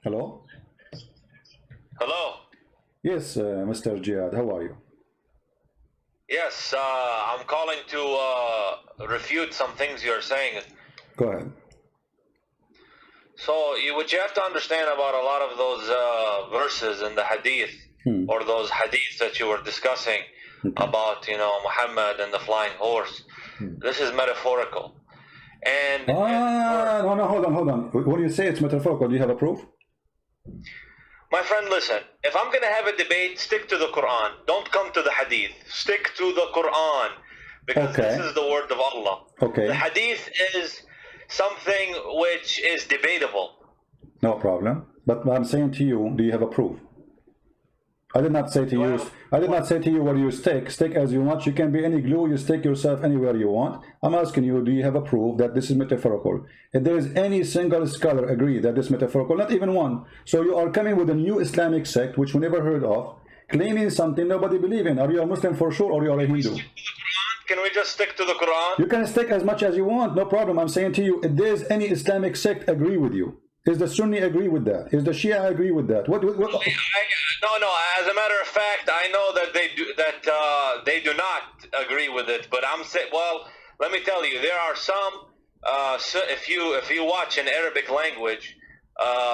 Hello? Hello. Yes, Mr. Jihad, how are you? Yes, I'm calling to refute some things you're saying. Go ahead. So, what you have to understand about a lot of those verses in the hadith, or those hadiths that you were discussing about, Muhammad and the flying horse, this is metaphorical. And no, hold on. When you say it's metaphorical, do you have a proof? my friend, listen, if I'm going to have a debate, stick to the Quran. Don't come to the hadith. Stick to the Quran, because this is the word of Allah. Okay. The hadith is something which is debatable. No problem. But I'm saying to you, do you have a proof? I did not say to you. I did not say to you where you stick. Stick as you want. You can be any glue. You stick yourself anywhere you want. I'm asking you, do you have a proof that this is metaphorical? If there is any single scholar agree that this is metaphorical, not even one. So you are coming with a new Islamic sect which we never heard of, claiming something nobody believes in. Are you a Muslim for sure, or you are a Hindu? Can we just stick to the Quran? You can stick as much as you want. No problem. I'm saying to you, if there is any Islamic sect agree with you. Is the Sunni agree with that? Is the Shia agree with that? What? No. As a matter of fact, I know that they do not agree with it. But I'm saying, well, let me tell you, there are some. If you watch in Arabic language,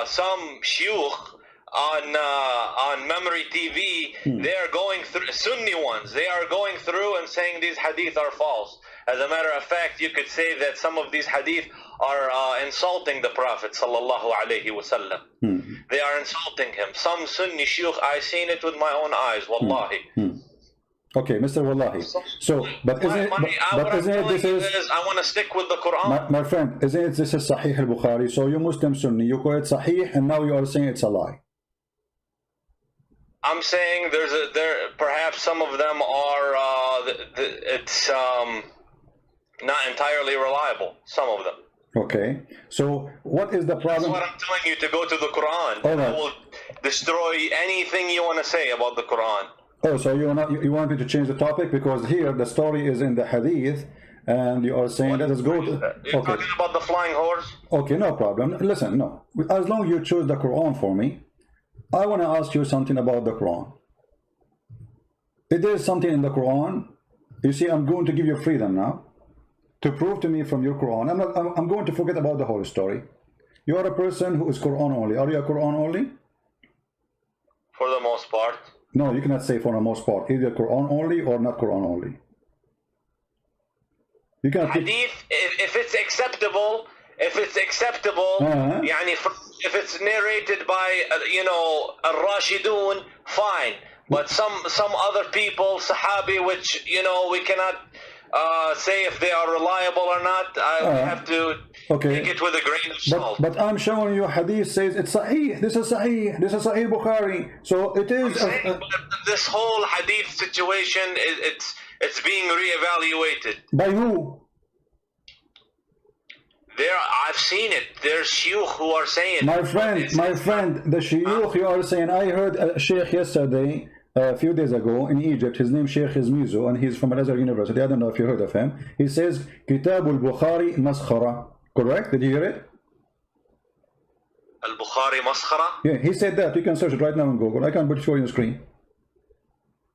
some shuyukh on Memory TV, they are going through Sunni ones. They are going through and saying these hadith are false. As a matter of fact, you could say that some of these hadith are insulting the Prophet sallallahu alaihi wasallam. They are insulting him. Some Sunni shuyukh, I've seen it with my own eyes, wallahi. Okay, Mr. Wallahi. So, but isn't it this is? I want to stick with the Quran. My friend, isn't it this is Sahih al-Bukhari? So you Muslim Sunni, you call it Sahih, and now you are saying it's a lie. I'm saying perhaps some of them are it's not entirely reliable. Some of them. Okay, so what is the problem? That's what I'm telling you, to go to the Quran. All right. I will destroy anything you want to say about the Quran. Oh, so you want me to change the topic, because here the story is in the hadith, and you are saying let us go to. You're talking about the flying horse? Okay, no problem. Listen, no. As long as you choose the Quran for me, I want to ask you something about the Quran. If there is something in the Quran, you see, I'm going to give you freedom now to prove to me from your Quran. I'm going to forget about the whole story. You are a person who is Quran only. Are you a Quran only? For the most part. No, you cannot say for the most part. Either Quran only or not Quran only. You cannot. Hadith, if it's acceptable, يعني, if it's narrated by al-Rashidun, fine. But some other people, Sahabi, which we cannot say if they are reliable or not. I have to take it with a grain of salt. But I'm showing you hadith says it's Sahih. This is Sahih. This is Sahih Bukhari. So it is. This whole hadith situation, it's being reevaluated. By who? I've seen it. There's shuyukh who are saying. My friend, the shuyukh you are saying. I heard a sheikh yesterday, a few days ago in Egypt. His name Sheikh is Mizo, and he's from another university. I don't know if you heard of him. He says Kitab al-Bukhari maskhara. Correct? Did you hear it? Al-Bukhari maskhara? Yeah, he said that. You can search it right now on Google. I can put it for you on the screen.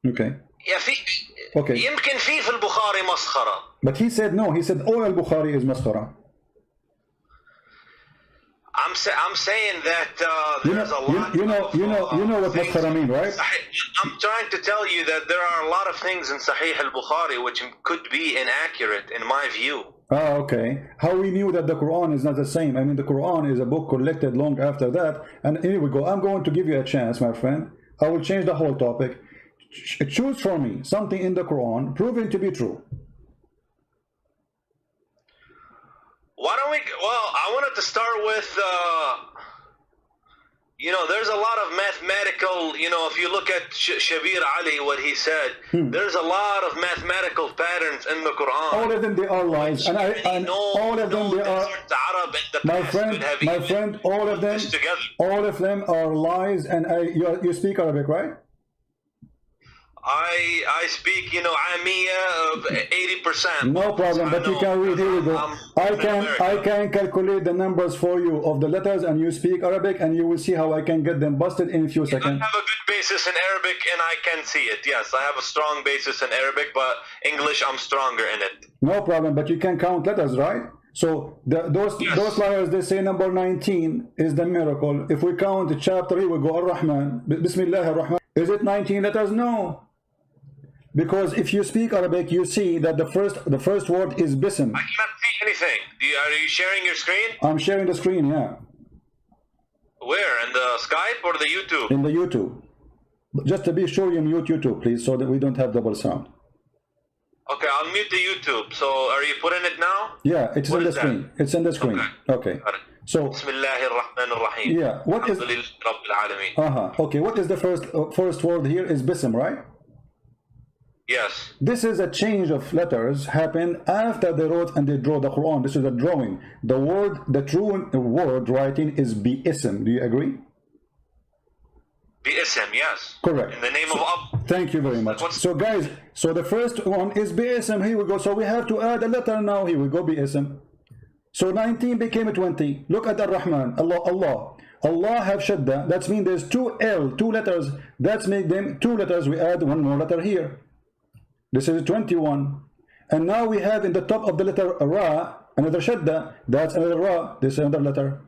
Okay. Yeah, okay. يمكن في البخاري مسخرة. But he said no. He said all al-Bukhari is maskhara. I'm saying that there's a lot. You know what maskhara mean, right? I'm trying to tell you that there are a lot of things in Sahih al-Bukhari which could be inaccurate in my view. Ah, okay. How we knew that the Quran is not the same? I mean, the Quran is a book collected long after that. And here we go. I'm going to give you a chance, my friend. I will change the whole topic. Choose for me something in the Quran proven to be true. Why don't we? Well, I wanted to start with, there's a lot of mathematical, if you look at Shabir Ali, what he said, there's a lot of mathematical patterns in the Quran. All of them, they are lies. And all of them, they are, my friend, all of them are lies. And you speak Arabic, right? I speak, you know, Amiya of 80%. No problem, but you can read. Here we go. I can calculate the numbers for you of the letters, and you speak Arabic, and you will see how I can get them busted in a few seconds. I have a good basis in Arabic, and I can see it. Yes, I have a strong basis in Arabic, but English, I'm stronger in it. No problem, but you can count letters, right? So those liars, they say number 19 is the miracle. If we count the chapter, here we go Ar-Rahman. Bismillah ar-Rahman. Is it 19 letters? No. Because if you speak Arabic, you see that the first word is bism. I cannot see anything. Are you sharing your screen? I'm sharing the screen, yeah. Where? In the Skype or the YouTube? In the YouTube. Just to be sure, you mute YouTube, please, so that we don't have double sound. Okay, I'll mute the YouTube. So are you putting it now? Yeah, it's in the screen. It's in the screen. Okay. So Bismillahir-Rahmanir-Rahim. Yeah, what is okay, what is the first word here is bism, right? Yes. This is a change of letters happened after they wrote and they draw the Quran. This is a drawing. The true word writing is bi-ism. Do you agree? Bi-ism, yes. Correct. In the name of Allah. Thank you very much. So guys, so the first one is bi-ism. Here we go. So we have to add a letter now. Here we go, bi-ism. So 19 became a 20. Look at Ar-Rahman. Allah have shadda. That means there's two L, two letters. That's make them two letters. We add one more letter here. This is 21. And now we have in the top of the letter Ra, another shadda. That's another Ra. This is another letter.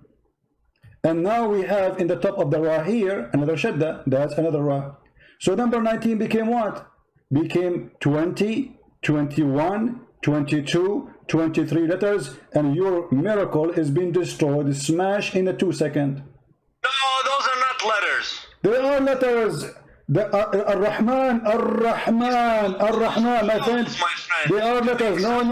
And now we have in the top of the Ra here, another shadda. That's another Ra. So number 19 became what? Became 20, 21, 22, 23 letters, and your miracle is being destroyed, smashed in a 2 seconds. No, those are not letters. They are letters. Ar-Rahman, my friend. They are letters. No,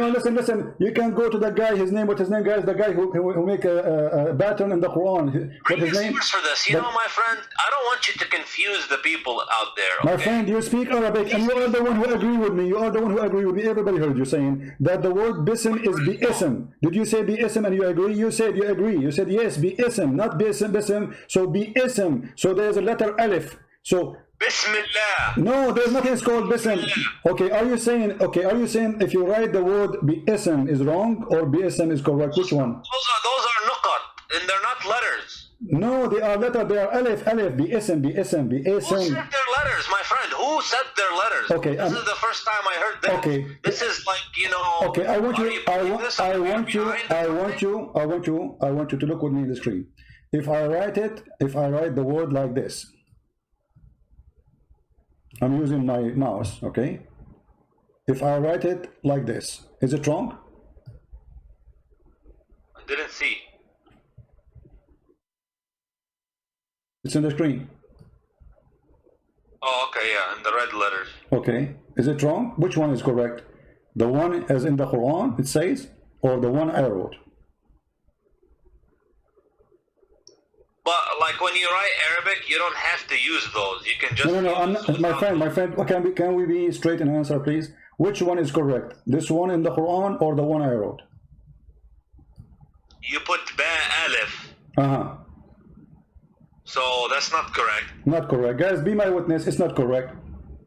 listen. You can go to the guy, his name, what's his name, guys? The guy who make a pattern in the Quran. What's his name? For this. You know, my friend, I don't want you to confuse the people out there. Okay? My friend, you speak Arabic, and you are the one who agree with me. You are the one who agree with me. Everybody heard you saying that the word bism is bi-ism. Did you say bi-ism and you agree? You said you agree. You said yes, bi-ism, not bism. So bi-ism. So there's a letter alif. So Bismillah. No, there's nothing called bism. Okay, are you saying if you write the word bism is wrong or bism is correct? Which one? Those are nuqat, and they're not letters. No, they are letters. They are alif, bism. Who said their letters, my friend? Who said their letters? Okay, this is the first time I heard this. Okay. This is like, you know. Okay, I want you to look with me in the screen. If I write the word like this. I'm using my mouse, okay? If I write it like this, is it wrong? I didn't see. It's in the screen. Oh, okay, yeah, in the red letters. Okay, is it wrong? Which one is correct? The one as in the Quran, it says, or the one I wrote? But like when you write Arabic, you don't have to use those. You can just. No, I'm not, my friend. Can we be straight in answer, please? Which one is correct? This one in the Quran or the one I wrote? You put ba alif. So that's not correct. Not correct, guys. Be my witness. It's not correct.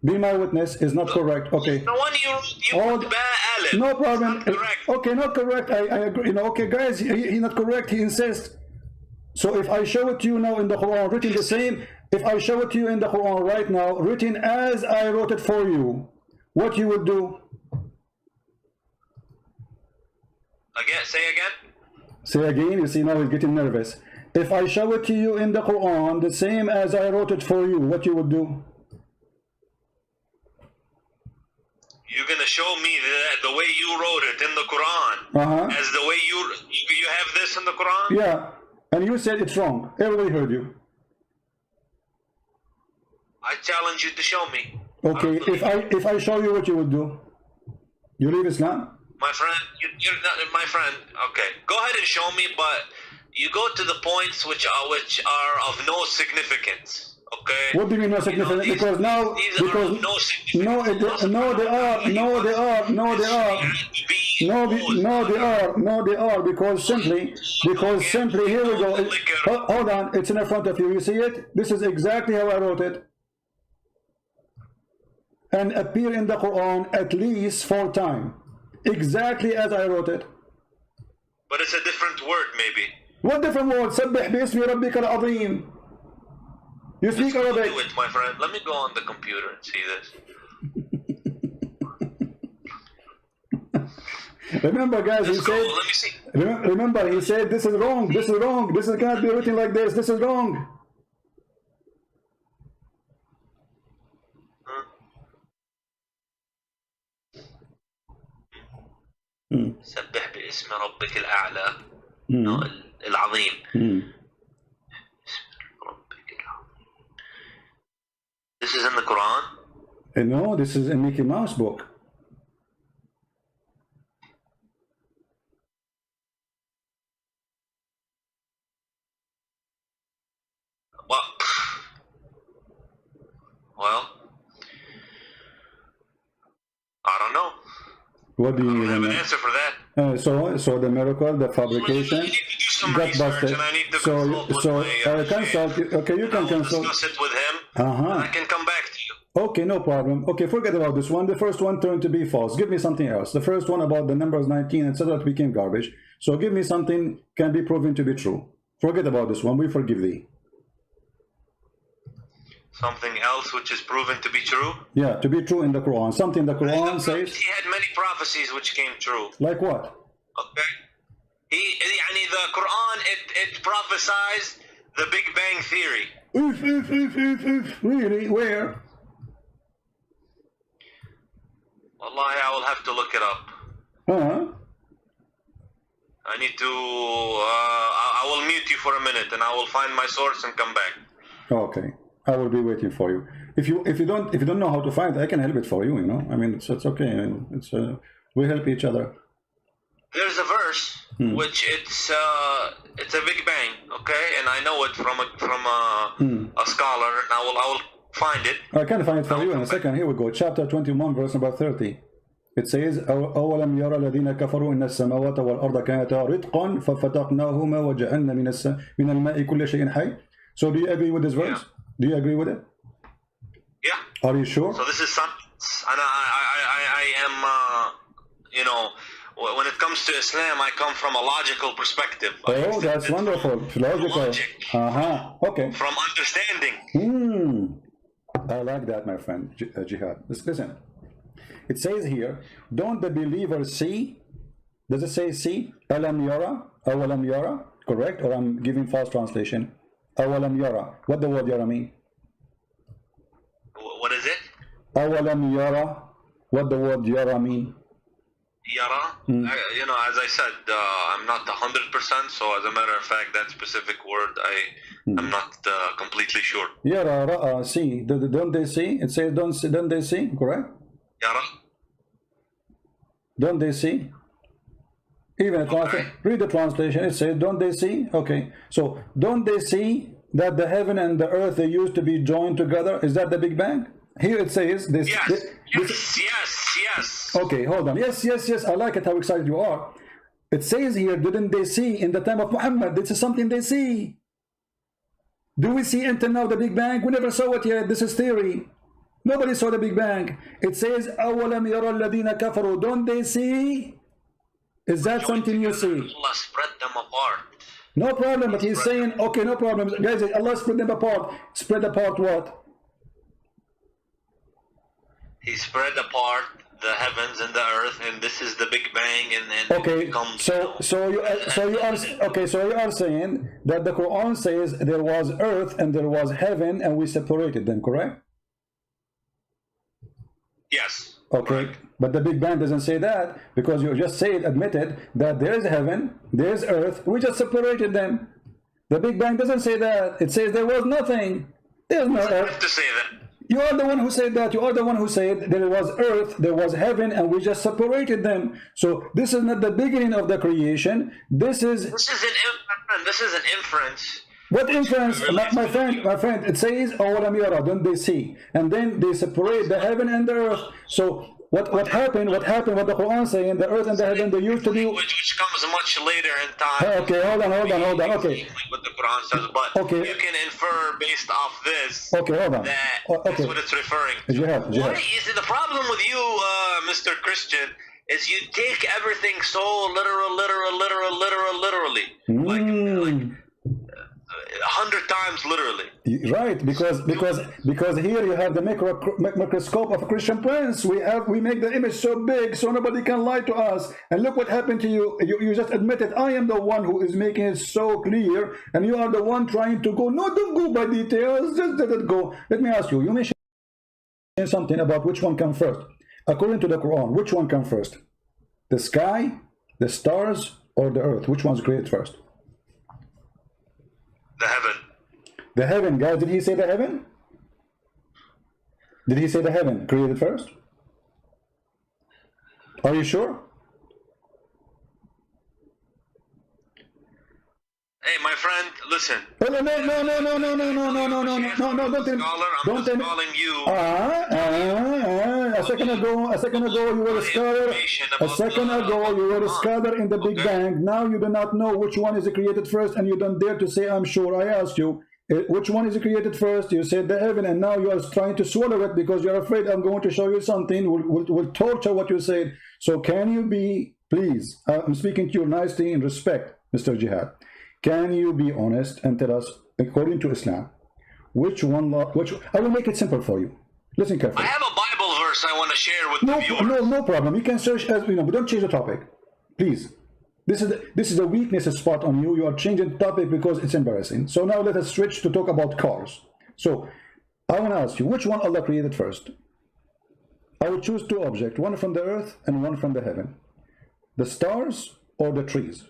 Be my witness is not correct. Okay. The one you put ba alif. No problem. Not correct. Okay, not correct. I agree. You know, okay, guys. He's not correct. He insists. So if I show it to you now in the Quran written the same, if I show it to you in the Quran right now written as I wrote it for you, what you would do? Again, say again. Say again. You see now he's getting nervous. If I show it to you in the Quran the same as I wrote it for you, what you would do? You're gonna show me the way you wrote it in the Quran, as the way you have this in the Quran. Yeah. And you said it's wrong. Everybody heard you. I challenge you to show me. Okay, if I show you, what you would do? You leave Islam? My friend, you're not my friend. Okay, go ahead and show me, but you go to the points which are of no significance. Okay. What do you mean no significance? You know, because now, because no significance. no, they are. Because simply, here we go. Hold on, it's in front of you. You see it? This is exactly how I wrote it. and appear in the Quran at least 4 times, exactly as I wrote it. But it's a different word, maybe. What different word? سبح باسم ربك العظيم. You speak Arabic. Do it, my friend. Let me go on the computer and see this. Remember, guys, he said. Let me see. Remember, he said this is wrong. This is wrong. This cannot be written like this. This is wrong. سبح باسم ربك الأعلى العظيم. This is in the Quran? No, this is a Mickey Mouse book. Well, I don't know. What do you I don't have an answer for that. So the miracle, the fabrication, got busted. Consult. Okay, you can consult. Discuss it with him. And I can come back to you. Okay, no problem. Okay, forget about this one. The first one turned to be false. Give me something else. The first one about the numbers 19, etc., became garbage. So give me something can be proven to be true. Forget about this one. We forgive thee. Something else which is proven to be true? Yeah, to be true in the Quran. Something the Quran says. He had many prophecies which came true. Like what? Okay. The Quran, it prophesies the Big Bang Theory. Really? Where? Wallahi, I will have to look it up. I need to, I will mute you for a minute and I will find my source and come back. Okay. I will be waiting for you. If you don't know how to find it, I can help it for you. You know, I mean, it's okay. I mean, we help each other. There's a verse which it's a Big Bang, okay, and I know it from a scholar, and I will find it. I can find it for you in a second. Here we go. Chapter 21, verse number 30. It says, أولم يرى الذين كفروا إن السماوات والأرض كانتا رتقا ففتقناهما وجعلنا من الماء كل شيء حي. So do you agree with this verse? Yeah. Do you agree with it? Yeah. Are you sure? So this is something, and I am, you know, when it comes to Islam, I come from a logical perspective. Oh, that's wonderful. Logical. Okay. From understanding. I like that, my friend, Jihad. Listen. It says here, don't the believers see? Does it say see? Alam yara? Awalam yara? Correct? Or I'm giving false translation? Awalam yara. What the word yara mean? What is it? Awalam yara. What the word yara mean? Yara? You know, as I said, I'm not 100%, so as a matter of fact, that specific word, I'm not completely sure. Yara, ra'a, see. Don't they see? It says don't they see? Correct? Yara? Don't they see? Even read the translation. It says, don't they see? Okay. So, don't they see that the heaven and the earth, they used to be joined together? Is that the Big Bang? Here it says this. Yes. Okay, hold on. Yes. I like it how excited you are. It says here, didn't they see in the time of Muhammad? This is something they see. Do we see until now the Big Bang? We never saw it yet. This is theory. Nobody saw the Big Bang. It says, أَوَلَمْ يَرَى الَّذِينَ كَفَرُوا. Don't they see? Is that something you see? Allah spread them apart. No problem, but he's saying, okay, no problem. Guys, Allah spread them apart. Spread apart what? He spread apart the heavens and the earth, and this is the Big Bang, and okay, it becomes, so you are saying that the Quran says there was earth and there was heaven, and we separated them, correct? Yes. Okay, correct. But the Big Bang doesn't say that, because you just admitted that there is heaven, there is earth, we just separated them. The Big Bang doesn't say that. It says there was nothing. There's no earth. I have to say that. You are the one who said that. You are the one who said there was earth, there was heaven, and we just separated them. So this is not the beginning of the creation. This is an inference. What inference? My friend, it says, "Awalam yara," don't they see? And then they separate the heaven and the earth. So what happened? What the Quran saying? The earth and the heaven, they used to be. Which comes much later in time. Okay, hold on. Okay. Quran says, but Okay. you can infer based off this Okay, hold on. that Okay. that's what it's referring to. Jihad. Why is it the problem with you, Mr. Christian, is you take everything so literally. Like 100 times literally. Right, because here you have the microscope of a Christian prince. We make the image so big so nobody can lie to us. And look what happened to you. You just admitted I am the one who is making it so clear, and you are the one trying to go. No, don't go by details. Just let it go. Let me ask you. You mentioned something about which one comes first. According to the Quran, which one comes first? The sky, the stars, or the earth? Which one's created first? The heaven. The heaven, guys. Did he say the heaven? Did he say the heaven created first? Are you sure? Hey, my friend, listen. No, don't calling you. A second ago you were a scholar. A second ago you were a scholar in the Big Bang. Now you do not know which one is created first, and you don't dare to say I'm sure. I asked you which one is created first. You said the heaven, and now you are trying to swallow it because you're afraid I'm going to show you something. Will torture what you said. So can you be, please? I'm speaking to you nicely in respect, Mr. Jihad. Can you be honest and tell us, according to Islam, which one? I will make it simple for you. Listen carefully. I have a Bible verse I want to share with the viewers. No problem. You can search as you know, but don't change the topic, please. This is a weakness spot on you. You are changing the topic because it's embarrassing. So now let us switch to talk about cars. So I want to ask you, which one Allah created first? I will choose two objects, one from the earth and one from the heaven. The stars or the trees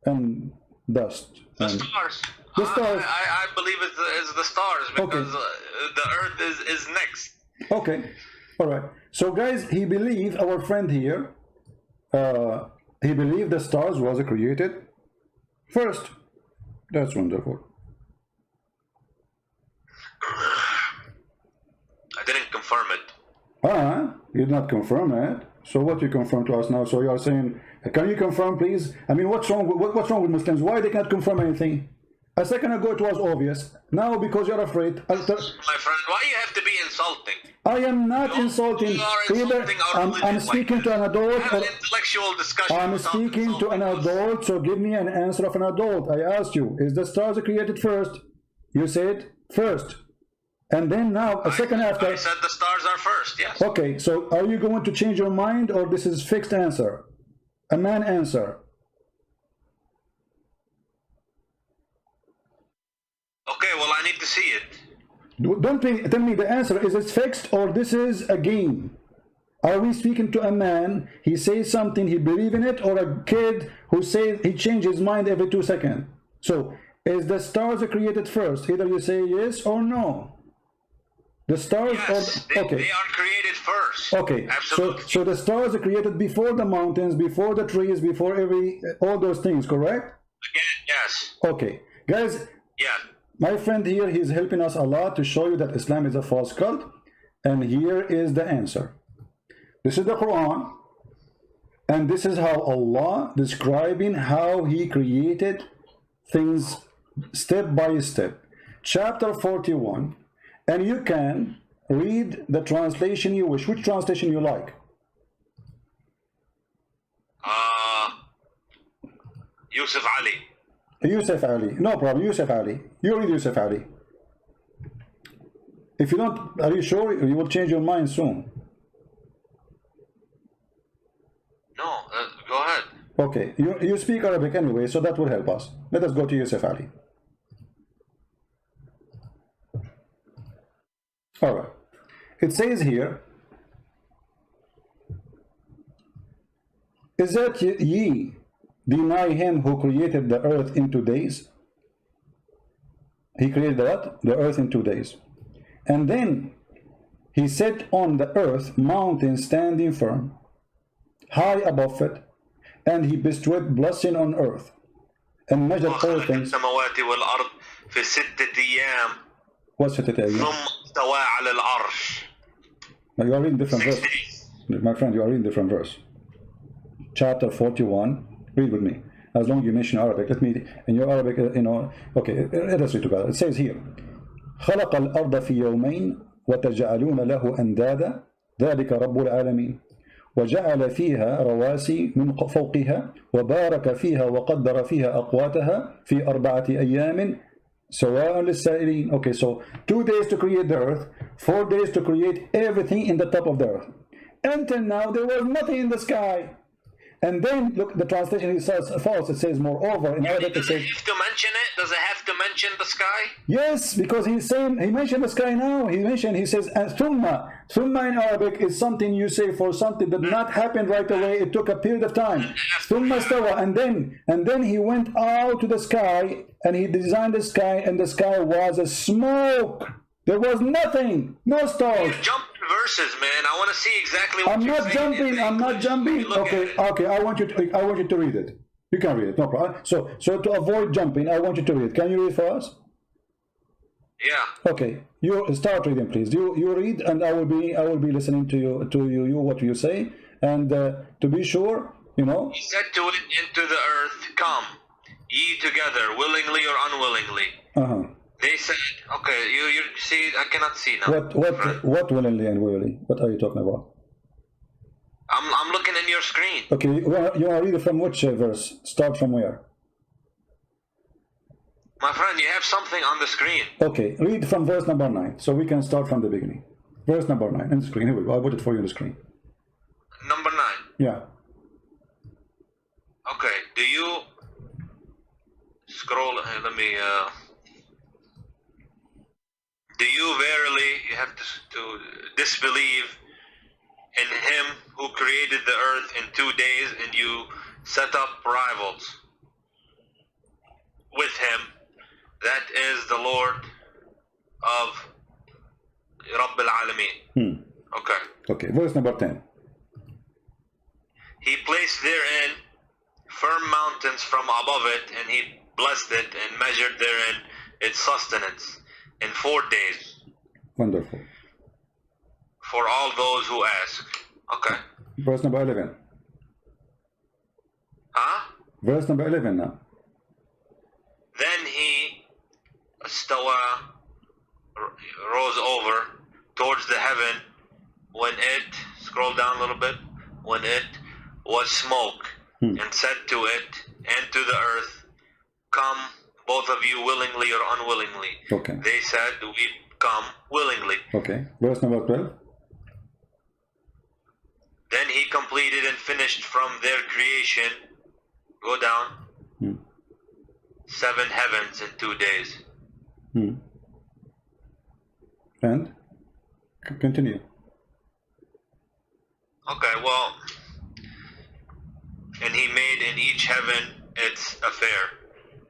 and dust. The stars. The stars. I believe it's the stars because the earth is next. Okay. All right. So guys, he believed, our friend here, he believed the stars was created first. That's wonderful. I didn't confirm it. You did not confirm it. So what you confirm to us now? So you are saying, can you confirm, please? I mean, what's wrong with Muslims? Why they can't confirm anything? A second ago it was obvious. Now because you're afraid. My friend, why you have to be insulting? I am not insulting. Either I'm speaking to an adult. Have an intellectual discussion. I'm speaking to an adult, so give me an answer of an adult. I asked you, is the stars created first? You said first. And then now, a second after. I said the stars are first, yes. Okay, so are you going to change your mind, or this is fixed answer? A man answer. Okay, well, I need to see it. Don't tell me the answer. Is it fixed, or this is a game? Are we speaking to a man, he says something, he believes in it, or a kid who says he changes his mind every 2 seconds? So, is the stars created first? Either you say yes or no. The stars, yes, they are created first. Okay, absolutely. So the stars are created before the mountains, before the trees, before all those things, correct? Again, yes. Okay, guys. Yeah. My friend here, he's helping us a lot to show you that Islam is a false cult, and here is the answer. This is the Quran, and this is how Allah describing how He created things step by step. Chapter 41. And you can read the translation you wish. Which translation you like? Yusuf Ali. Yusuf Ali. No problem. Yusuf Ali. You read Yusuf Ali. If you don't, are you sure you will change your mind soon? No, go ahead. Okay. You speak Arabic anyway, so that will help us. Let us go to Yusuf Ali. All right. It says here, is that ye deny him who created the earth in 2 days? He created what? The earth in 2 days. And then he set on the earth mountains standing firm, high above it, and he bestowed blessing on earth, and measured all things. What's it? You are reading different verse. My friend, you are reading different verse. Chapter 41. Read with me. as long as you mention Arabic. Let me, in your Arabic, you know, okay, let us read together. It says here, خلق الأرض في يومين وتجعلون له أندادا ذلك رب العالمين وجعل فيها رواسي من فوقها وبارك فيها وقدر فيها أقواتها في 4 أيام سواء للسائلين. Okay, so 2 days to create the earth, 4 days to create everything in the top of the earth. Until now there was nothing in the sky. And then look, the translation says false. It says moreover in Arabic. Does it have to mention it? Does it have to mention the sky? Yes, because he's saying, he mentioned the sky now. He says thumma. Thumma in Arabic is something you say for something that did not happen right away. It took a period of time. Thumma stawa, and then he went out to the sky and he designed the sky, and the sky was a smoke. There was nothing, no stars. You jump verses, man. I want to see exactly what I'm not jumping. I'm not jumping. Okay. I want you to read it. You can read it, no problem. So to avoid jumping, I want you to read. Can you read for us? Yeah. Okay. You start reading, please. You read, and I will be listening to you what you say, and to be sure, you know. He said to it, into the earth, come, ye together, willingly or unwillingly. They said, okay, you see, I cannot see now. What willingly and willingly? What are you talking about? I'm looking in your screen. Okay, you want to read it from which verse? Start from where? My friend, you have something on the screen. Okay, read from verse number 9, so we can start from the beginning. Verse number 9 on the screen. Here we go. I put it for you on the screen. Number 9. Yeah. Okay. Do you scroll? Let me. Do you verily, you have to disbelieve in him who created the earth in 2 days, and you set up rivals with him? That is the Lord of Rabb al-Alamin. Okay, verse number 10. He placed therein firm mountains from above it, and he blessed it and measured therein its sustenance in 4 days. Wonderful. For all those who ask. Okay. Verse number 11. Huh? Verse number 11 now. Then he rose over towards the heaven when it, scroll down a little bit, when it was smoke, and said to it and to the earth, come, both of you, willingly or unwillingly. Okay. They said, we come willingly. Okay. Verse number 12. Then he completed and finished from their creation, go down, 7 heavens in 2 days. And continue. Okay, well, and he made in each heaven its affair,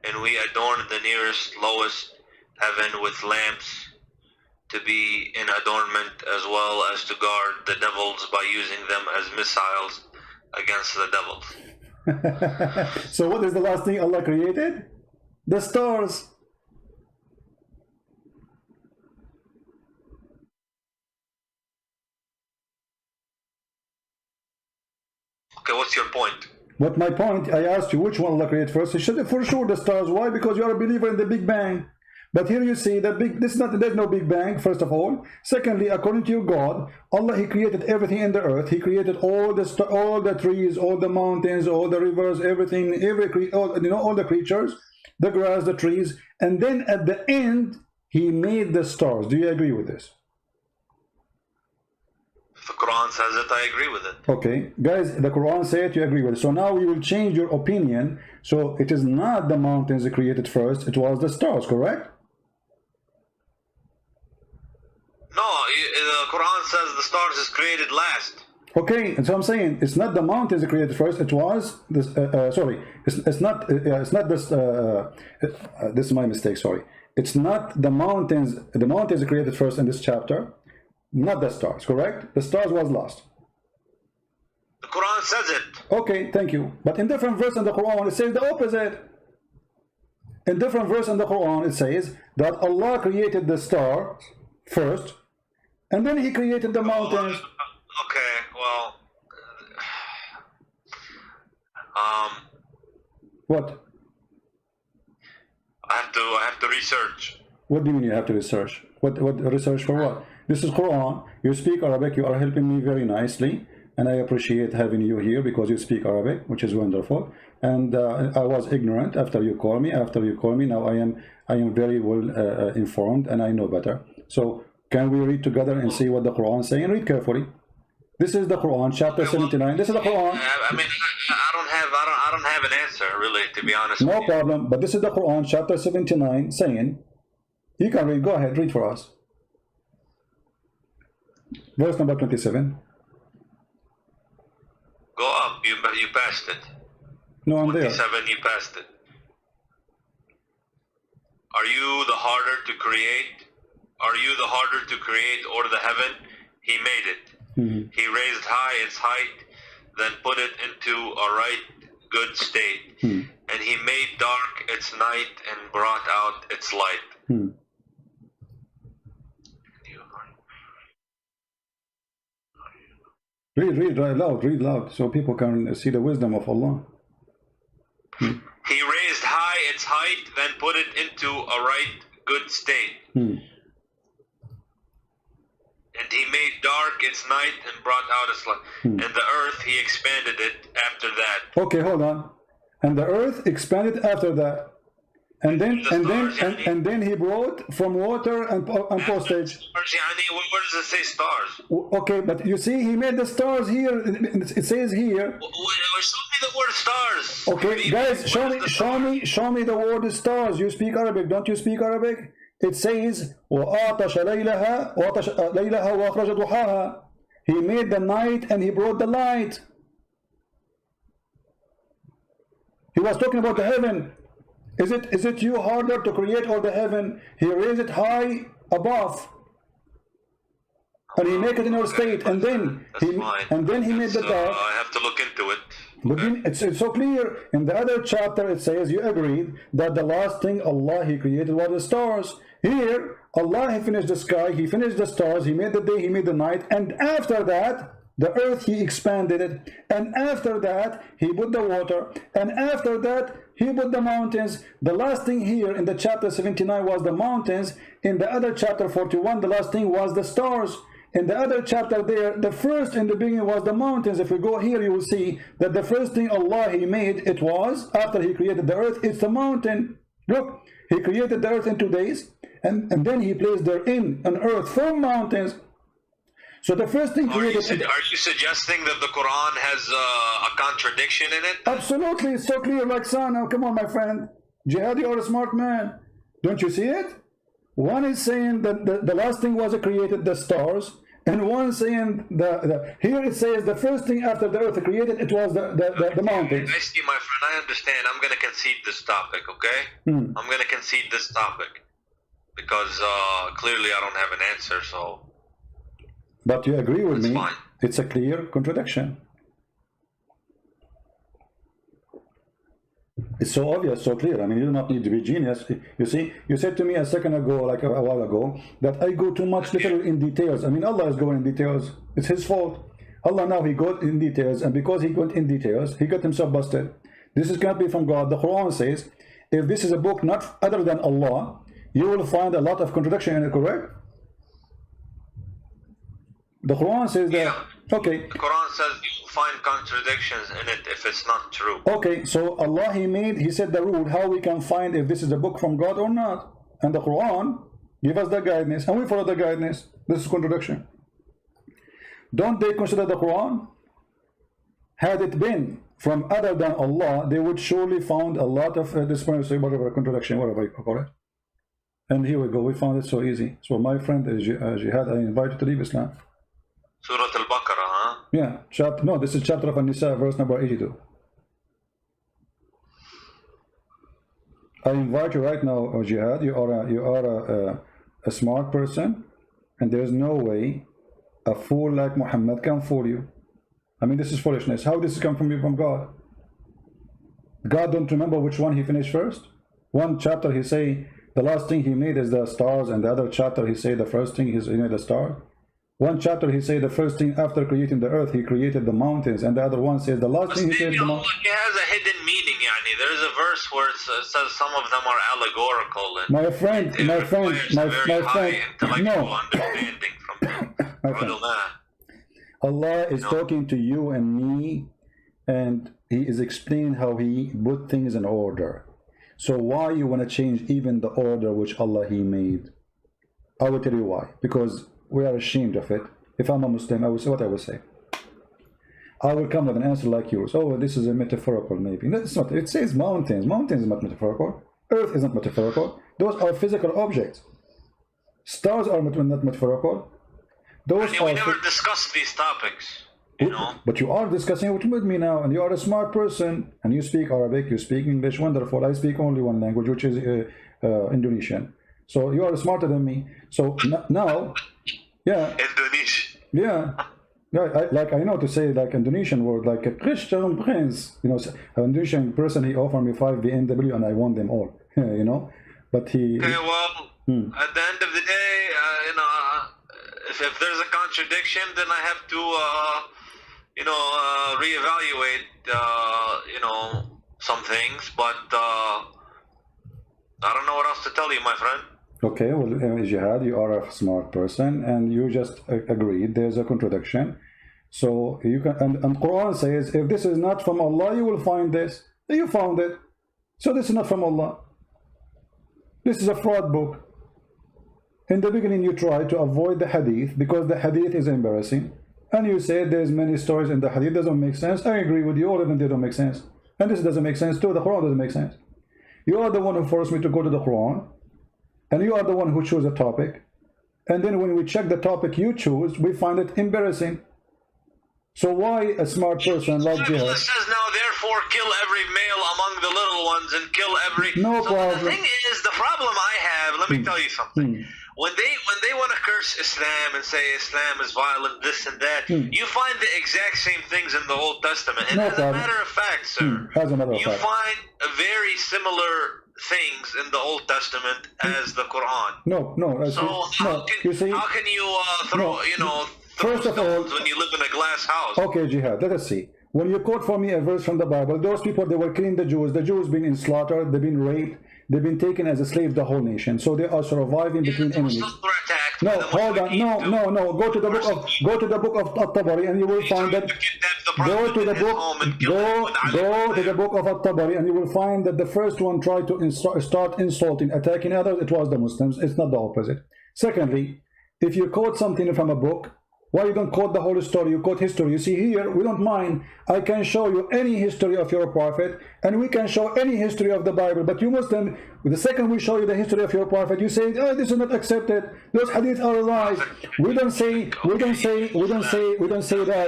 and we adorned the nearest, lowest heaven with lamps to be in adornment, as well as to guard the devils by using them as missiles against the devils. So what is the last thing Allah created? The stars. Okay, what's your point? But my point, I asked you which one Allah created first. He should for sure the stars. Why? Because you are a believer in the Big Bang. But here you see that there's no Big Bang, first of all. Secondly, according to your God, Allah, He created everything in the earth. He created all the trees, all the mountains, all the rivers, everything, all the creatures, the grass, the trees, and then at the end He made the stars. Do you agree with this? If the Quran says it, I agree with it. Okay, guys, the Quran says you agree with it. So now you will change your opinion. So it is not the mountains that created first, it was the stars, correct? No, the Quran says the stars is created last. Okay, and so I'm saying it's not the mountains that created first. It was this. Sorry, it's not this. This is my mistake. Sorry, it's not the mountains. The mountains that created first in this chapter, not the stars. Correct? The stars was last. The Quran says it. Okay, thank you. But in different verse in the Quran, it says the opposite. In different verse in the Quran, it says that Allah created the stars first, and then He created the mountains. Okay, well, What? I have to research. What do you mean you have to research? What research for what? This is Quran. You speak Arabic. You are helping me very nicely, and I appreciate having you here because you speak Arabic, which is wonderful. And I was ignorant after you call me. Now I am very well informed, and I know better. So can we read together and see what the Quran is saying? Read carefully. This is the Quran, chapter 79. This is the Quran. I mean, I don't have an answer really, to be honest. No problem. But this is the Quran, chapter 79, saying, you can read. Go ahead, read for us. Verse number 27. Go up. You passed it. No, I'm there. 27. You passed it. Are you the harder to create? Are you the harder to create, or the heaven? He made it. He raised high its height, then put it into a right good state. And he made dark its night and brought out its light. Read loud, so people can see the wisdom of Allah. He raised high its height, then put it into a right good state. And he made dark its night and brought out its light. And the earth he expanded it after that. Okay, hold on. And the earth expanded after that. And then he brought from water and postage. Where does it say stars? Okay, but you see, he made the stars here. It says here. Show me the word stars. Okay, guys, show me the word stars. You speak Arabic, don't you speak Arabic? It says, وَآتَشَ لَيْلَهَا وَأَخْرَجَ ضُحَاهَا. He made the night and he brought the light. He was talking about the heaven. Is it you harder to create or the heaven? He raised it high above, and he made it in our state, and then he made the dark. I have to look into it. But it's so clear. In the other chapter it says you agreed that the last thing Allah He created was the stars. Here Allah He finished the sky, He finished the stars, He made the day, He made the night, and after that the earth He expanded it, and after that He put the water, and after that He put the mountains. The last thing here in the chapter 79 was the mountains. In the other chapter 41 the last thing was the stars. In the other chapter there, the first in the beginning was the mountains. If we go here, you will see that the first thing Allah He made, it was, after He created the earth, it's the mountain. Look, He created the earth in 2 days, and then He placed therein an earth from mountains. So the first thing created... Are you suggesting that the Quran has a contradiction in it? Absolutely, it's so clear, like son. Now, come on, my friend. Jihad, you are a smart man. Don't you see it? One is saying that the last thing was created, the stars. And one saying here it says the first thing after the earth created, it was the mountains. I see, my friend. I understand. I'm going to concede this topic, okay? I'm going to concede this topic because clearly I don't have an answer. So, but you agree with me? Fine. It's a clear contradiction. It's so obvious, so clear. I mean, you do not need to be genius. You see, you said to me a second ago, like a while ago, that I go too much little in details. I mean, Allah is going in details. It's His fault. Allah now He got in details, and because He got in details, He got Himself busted. This is can't be from God. The Quran says, if this is a book not other than Allah, you will find a lot of contradiction in it, correct? The Quran says that. Okay. The Quran says you find contradictions in it if it's not true. Okay, so Allah He said the rule how we can find if this is a book from God or not. And the Quran give us the guidance, and we follow the guidance. This is contradiction. Don't they consider the Quran? Had it been from other than Allah, they would surely found a lot of whatever contradiction, whatever you call it. And here we go. We found it so easy. So my friend Jihad, I invite you to leave Islam. Surah Al-Baqarah, huh? Yeah, no, this is chapter of An-Nisa, verse number 82. I invite you right now, Jihad. You are a smart person, and there is no way a fool like Muhammad can fool you. I mean, this is foolishness. How does this come from God? God don't remember which one He finished first? One chapter He say the last thing He made is the stars, and the other chapter He say the first thing He made the star. One chapter he said the first thing after creating the earth he created the mountains, and the other one says the last thing he created the mountains. It has a hidden meaning. Yani. There is a verse where it says some of them are allegorical. And my friend, no, my friend. Allah is talking to you and me, and he is explaining how he put things in order. So why you want to change even the order which Allah he made? I will tell you why. Because we are ashamed of it. If I'm a Muslim, I will say what I will say. I will come with an answer like yours. Oh, this is a metaphorical maybe. No, it's not. It says mountains. Mountains is not metaphorical. Earth isn't metaphorical. Those are physical objects. Stars are not metaphorical. Those we never discussed these topics, you know. But you are discussing it with me now, and you are a smart person, and you speak Arabic, you speak English, wonderful. I speak only one language, which is Indonesian. So you are smarter than me. So now, yeah. Indonesian. Yeah. Like I know to say like Indonesian word, like a Christian prince. You know, an Indonesian person, he offered me 5 BMW and I won them all. You know, but he. Okay, well, at the end of the day, you know, if there's a contradiction, then I have to, you know, reevaluate, you know, some things. But I don't know what else to tell you, my friend. Okay, well, Jihad, you are a smart person, and you just agreed there's a contradiction. So you can, and Quran says, if this is not from Allah, you will find this. You found it. So this is not from Allah. This is a fraud book. In the beginning, you tried to avoid the hadith because the hadith is embarrassing. And you said there's many stories in the hadith doesn't make sense. I agree with you, all of them they don't make sense. And this doesn't make sense too. The Quran doesn't make sense. You are the one who forced me to go to the Quran. And you are the one who chose a topic. And then when we check the topic you choose, we find it embarrassing. So why a smart person like Jihad? It says now, therefore, kill every male among the little ones and kill every... No problem. The thing is, the problem I have, let me tell you something. When they want to curse Islam and say Islam is violent, this and that, you find the exact same things in the Old Testament. And as a matter of fact, sir, you find very similar things in the Old Testament as the Quran. So how can you throw, you know, first of all, when you live in a glass house? Okay, Jihad, let us see. When you quote for me a verse from the Bible, those people, they were killing the Jews been slaughtered, they've been raped, they've been taken as a slave, the whole nation. So they are surviving between enemies. No, hold on. No. Go to the book of At-Tabari and you will find that. Go to the book of At-Tabari and you will find that the first one tried to start insulting, attacking others. It was the Muslims. It's not the opposite. Secondly, if you quote something from a book, why you don't quote the whole story? You quote history. You see here, we don't mind. I can show you any history of your prophet, and we can show any history of the Bible. But you Muslim, the second we show you the history of your prophet, you say, oh, this is not accepted. Those hadith are lies. We don't say that. I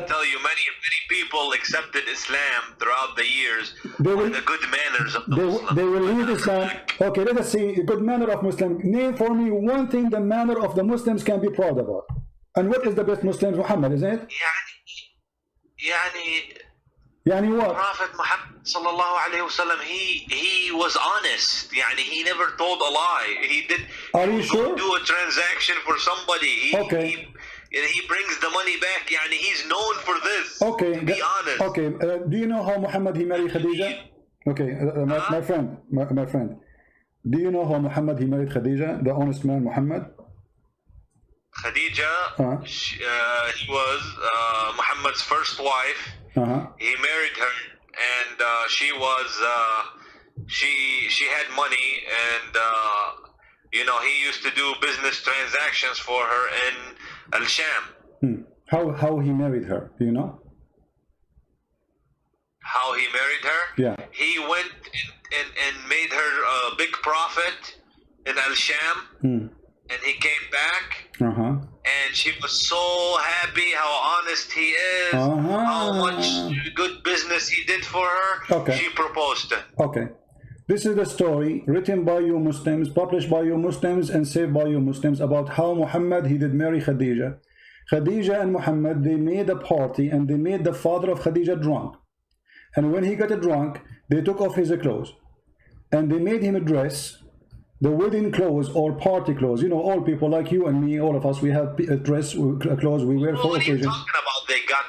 tell you, many people accepted Islam throughout the years for the good manners of the Muslims. They will leave Islam. Okay, let us see good manner of Muslim. Name for me one thing the manner of the Muslims can be proud about. And what is the best Muslims? Muhammad, isn't it? يعني what? Prophet Muhammad sallallahu alayhi wasallam, he was honest. He never told a lie. He did. Are you sure? Do a transaction for somebody. He brings the money back. He's known for this. Okay. To be honest. Okay. Do you know how Muhammad he married Khadija? Okay, my friend. Do you know how Muhammad he married Khadija? The honest man Muhammad. Khadija, he was Muhammad's first wife. He married her, and she was she had money, and you know, he used to do business transactions for her in Al-Sham. How he married her? Do you know? How he married her? Yeah. He went and made her a big profit in Al-Sham. And he came back, and she was so happy how honest he is, how much good business he did for her. Okay. She proposed it. Okay. This is the story written by you Muslims, published by you Muslims, and saved by you Muslims about how Muhammad, he did marry Khadija. Khadija and Muhammad, they made a party, and they made the father of Khadija drunk. And when he got drunk, they took off his clothes. And they made him a dress. the wedding clothes or party clothes. You know, all people like you and me, all of us, we have dress clothes we wear for What are you occasion. talking about? They got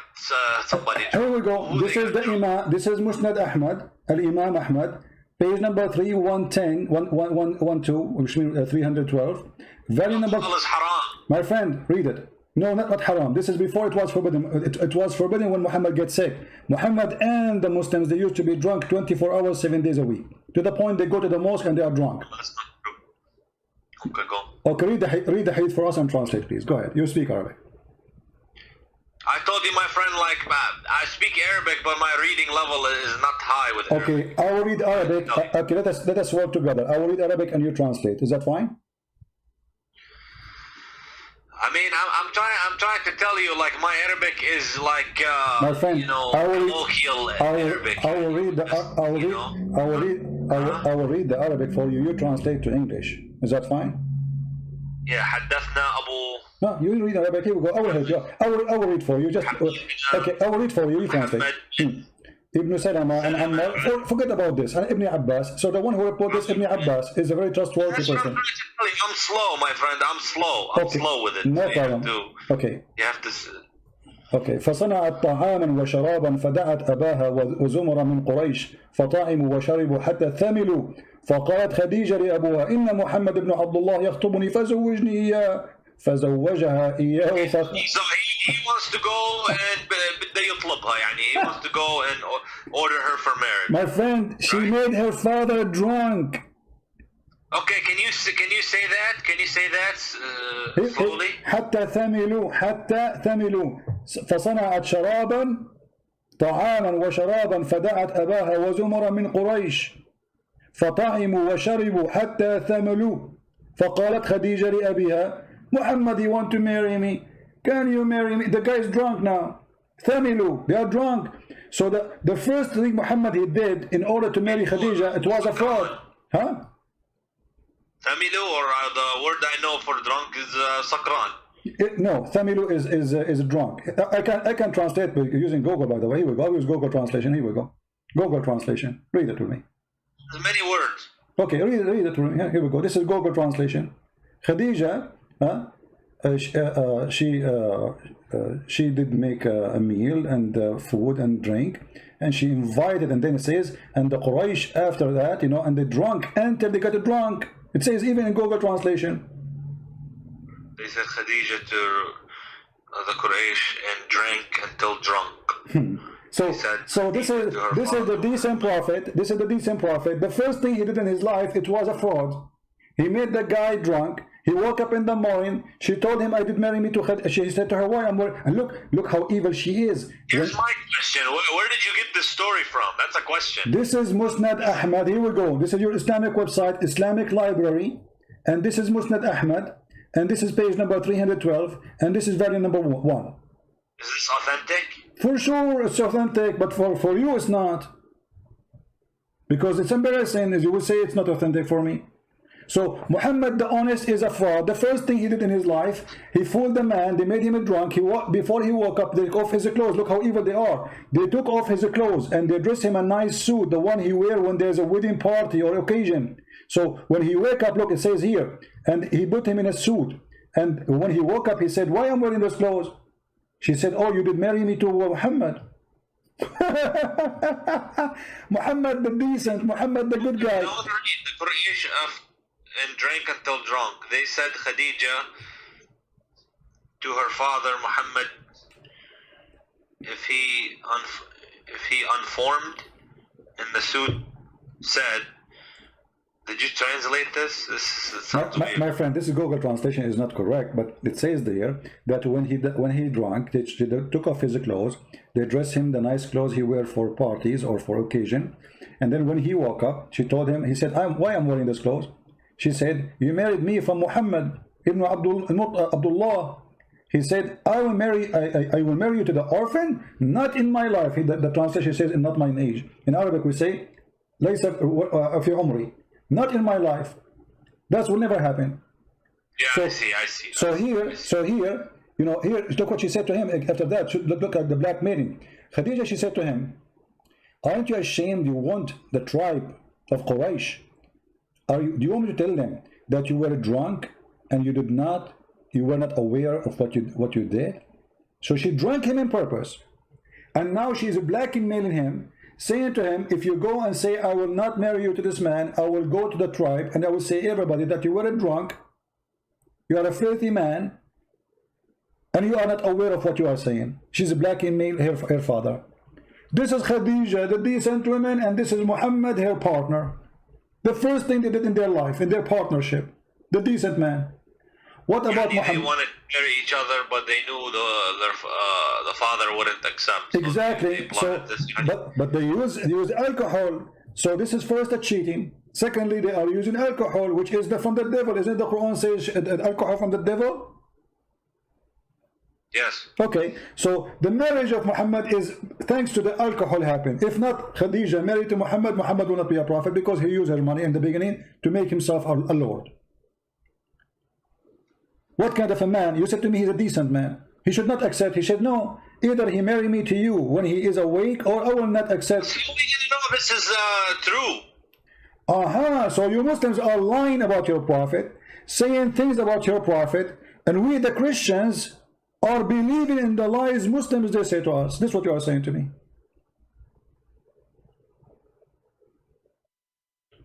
somebody. Here we go. This is the Imam. This is Musnad Ahmad, Al-Imam Ahmad, page number 3110, 112, which means 312. Value number. Is haram. My friend, read it. No, not haram. This is before it was forbidden. It was forbidden when Muhammad gets sick. Muhammad and the Muslims, they used to be drunk 24 hours, 7 days a week. To the point they go to the mosque and they are drunk. That's not true. Okay, go. Okay, read the hadith for us and translate, please. Go ahead. You speak Arabic. I told you, my friend, like, I speak Arabic, but my reading level is not high with Arabic. Okay, I will read Arabic. No. Okay, let us work together. I will read Arabic and you translate. Is that fine? I mean, I'm trying to tell you, like, my Arabic is like, my friend, you know, colloquial Arabic. I will read the Arabic for you. You translate to English. Is that fine? Yeah, حدثنا أبو. No, you read Arabic. Here we go. I will read for you. Just okay. I will read for you. You translate. Ibn Salama and Ammar. Forget about this. And Ibn Abbas. So the one who reported this, Ibn Abbas, is a very trustworthy person. I'm slow, my friend. I'm slow. I'm slow with it. No problem. Okay. You have to. Okay. فصنعت طعاما وشرابا فدعت أباها وزمرا من قريش فطعموا وشربوا حتى ثملوا فقالت خديجة لأبوها إن محمد بن عبد الله يخطبني فزوجني إياه فزوجها إياه. He wants to go and بده يطلبها يعني he wants to go and order her for marriage. My friend, she made her father drunk. Okay, can you say that? Can you say that slowly? حتى ثملوا فصنعت شرابا طعاما وشرابا فدعت أباها وزمرا من قريش فطعموا وشربوا حتى ثملوا فقالت خديجة لأبيها محمد, you want to marry me? Can you marry me? The guy is drunk now. ثملوا, they are drunk. So the first thing Muhammad he did in order to marry Khadija, it was a fraud. Huh? Thamilu, or the word I know for drunk is sakran. No, Thamilu is drunk. I can translate using Google, by the way. Here we go. I'll use Google translation. Here we go. Google translation. Read it to me. There's many words. Okay, read it to me. Here we go. This is Google translation. Khadija, she did make a meal and food and drink, and she invited, and then it says, and the Quraysh after that, you know, and they drunk until they got drunk. It says even in Google translation. They said Khadija to the Quraysh and drank until drunk. So this is the decent prophet. This is the decent prophet. The first thing he did in his life, it was a fraud. He made the guy drunk. He woke up in the morning. She told him, I did marry me to Khadija. She said to her, why? And look how evil she is. Here's my question. Where did you get this story from? That's a question. This is Musnad Ahmad. Here we go. This is your Islamic website, Islamic library. And this is Musnad Ahmad. And this is page number 312. And this is value number 1. Is this authentic? For sure it's authentic, but for you it's not. Because it's embarrassing, as you will say, it's not authentic for me. So Muhammad the honest is a fraud. The first thing he did in his life, he fooled the man. They made him drunk. Before he woke up, they took off his clothes. Look how evil they are. They took off his clothes and they dressed him a nice suit, the one he wear when there's a wedding party or occasion. So when he wake up, look, it says here, and he put him in a suit. And when he woke up, he said, why am I wearing those clothes? She said, oh, you did marry me to Muhammad. Muhammad the decent, Muhammad the good guy. Don't read the creation of and drank until drunk. They said Khadija to her father Muhammad, if he unformed in the suit, said, did you translate this? My friend, this is Google translation is not correct, but it says there that when he drank, they took off his clothes, they dressed him the nice clothes he wear for parties or for occasion, and then when he woke up, she told him, he said, why I'm wearing this clothes? She said, you married me from Muhammad ibn Abdullah. He said, I will marry you to the orphan, not in my life. The translation says, not my age. In Arabic we say, ليس في عمري, not in my life. That will never happen. Yeah, I see. So here, you know, here, look what she said to him after that. Look at the blackmailing. Khadija, she said to him, aren't you ashamed you want the tribe of Quraysh? Do you want me to tell them that you were drunk and you were not aware of what you did? So she drank him on purpose, and now she is blackmailing him, saying to him, if you go and say, I will not marry you to this man, I will go to the tribe and I will say everybody that you were a drunk, you are a filthy man, and you are not aware of what you are saying. She's blackmailing her father. This is Khadija, the decent woman, and this is Muhammad, her partner. The first thing they did in their life, in their partnership, the decent man. What about Muhammad? They wanted to marry each other, but they knew the father wouldn't accept. Exactly. So but they use alcohol. So this is first a cheating. Secondly, they are using alcohol, which is from the devil. Isn't the Quran says alcohol from the devil? Yes. Okay, so the marriage of Muhammad is thanks to the alcohol happened. If not Khadija married to Muhammad, Muhammad will not be a prophet, because he used her money in the beginning to make himself a lord. What kind of a man? You said to me he's a decent man. He should not accept. He said, no, either he marry me to you when he is awake, or I will not accept. So we didn't know this is true. So you Muslims are lying about your prophet, saying things about your prophet, and we the Christians are believing in the lies Muslims they say to us. This is what you are saying to me.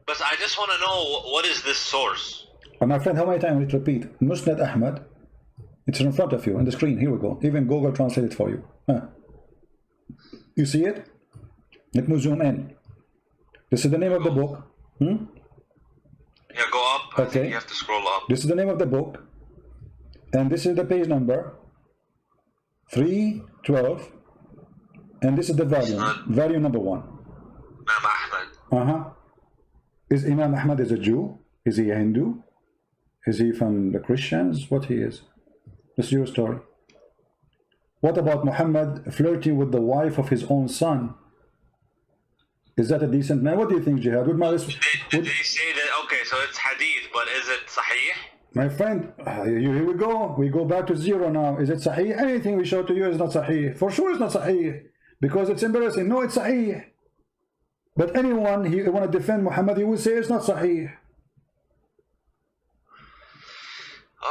But I just want to know, what is this source? My friend, how many times will it repeat? Musnad Ahmad. It's in front of you on the screen. Here we go. Even Google translate it for you. You see it? Let me zoom in. This is the name of the book. Yeah, go up. I think Okay. you have to scroll up. This is the name of the book. And this is the page number 312. And this is the volume. Volume number 1. Imam Ahmad. Is Imam Ahmad is a Jew? Is he a Hindu? Is he from the Christians? What he is? This is your story. What about Muhammad flirting with the wife of his own son? Is that a decent man? What do you think, Jihad? Did they say that? Okay, so it's hadith, but is it sahih? My friend, here we go. We go back to zero now. Is it sahih? Anything we show to you is not sahih. For sure it's not sahih. Because it's embarrassing. No, it's sahih. But anyone he want to defend Muhammad, he will say it's not sahih.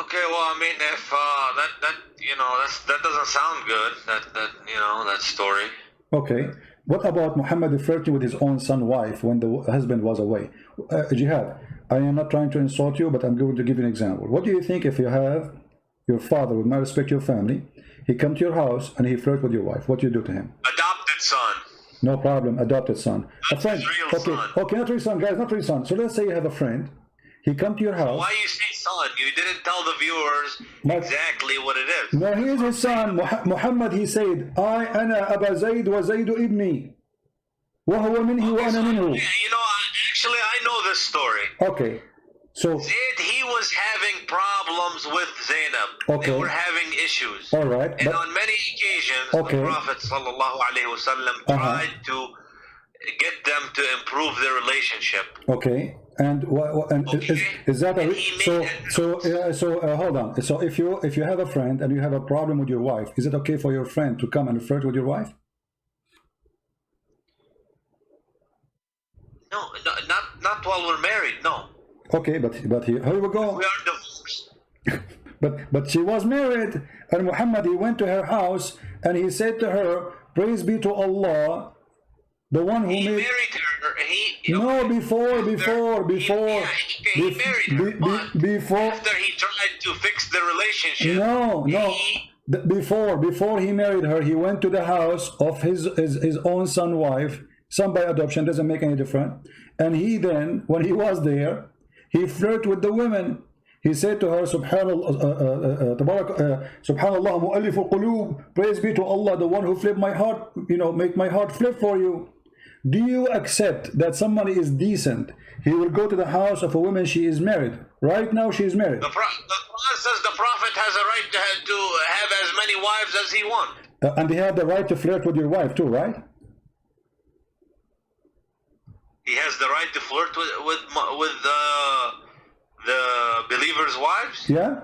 Okay, well, I mean, if that doesn't sound good. That story. Okay. What about Muhammad flirting with his own son's wife when the husband was away? Jihad, I am not trying to insult you, but I'm going to give you an example. What do you think if you have your father would not respect your family, he come to your house and he flirt with your wife? What do you do to him? Adopted son. No problem, adopted son. That's A friend. his real son. Okay, not real son, guys, not real son. So let's say you have a friend. He come to your house. Why you say son? You didn't tell the viewers exactly what it is. No, he is his son. Muhammad, he said, أنا أبا زيد وزيد ابني وهو منه وأنا منه. Actually, I know this story. Okay, so Zayd, he was having problems with Zainab. Okay. They were having issues. all right, And but on many occasions, Okay. the Prophet ﷺ tried to get them to improve their relationship. okay, and is that And a he so hold on. So if you have a friend and you have a problem with your wife, is it okay for your friend to come and flirt with your wife? No, not while we're married. No, Okay, but here we go. we are divorced. But she was married, and Muhammad, he went to her house and he said to her, "Praise be to Allah, the one who He made." married her. No, before. He married her. But Before. after he tried to fix the relationship, No. Before he married her, he went to the house of his own son wife, son by adoption, doesn't make any difference. And he then, when he was there, he flirted with the women. He said to her, Subhanallah, Subhanallah, mu'allif al-qulub, praise be to Allah, the one who flipped my heart, make my heart flip for you. Do you accept that somebody is decent? He will go to the house of a woman she is married. Right now she is married. the Quran says the Prophet has a right to have as many wives as he wants. And he had the right to flirt with your wife too, right? He has the right to flirt with the believers' wives. Yeah.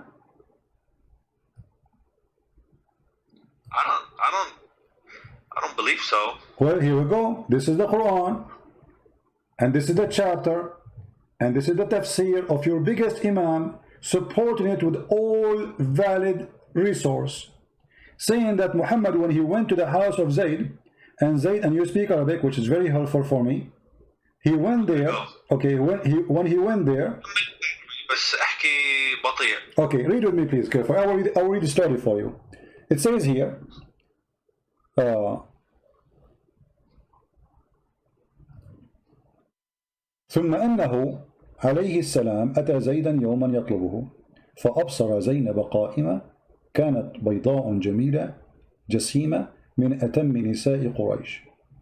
I don't believe so. Well, here we go. This is the Quran, and this is the chapter, and this is the tafsir of your biggest imam, supporting it with all valid resource, saying that Muhammad, when he went to the house of Zayd, and you speak Arabic, which is very helpful for me, he went there. Okay, when he went there. Okay, read with me please, careful. I will read the story for you. It says here, ثم أنه عليه السلام أتى زيدا يوما يطلبه فأبصر زينب قائمة كانت بيضاء جميلة جسيمة من أتم نساء قريش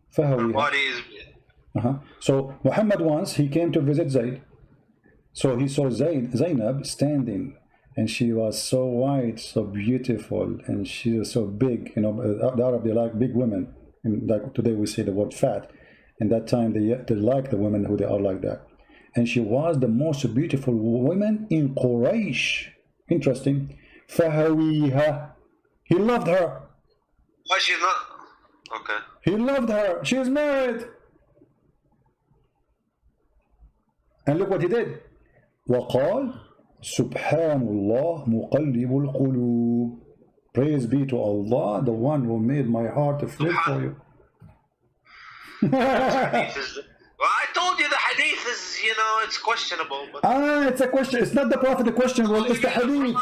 فهويها. So Muhammad once he came to visit Zayd. So he saw Zainab standing, and she was so white, so beautiful, and she was so big. You know, the Arab, they like big women. And like today we say the word fat. And that time they like the women who they are like that. And she was the most beautiful woman in Quraysh. Interesting. فهويها. He loved her. Why she's not? Okay. He loved her. She is married. And look what he did. وقال سبحان الله مقلب القلوب. Praise be to Allah, the one who made my heart to flip for you. Well, I told you the hadith is, you know, it's questionable. But it's a question. It's not the Prophet the question. Well, it's the hadith.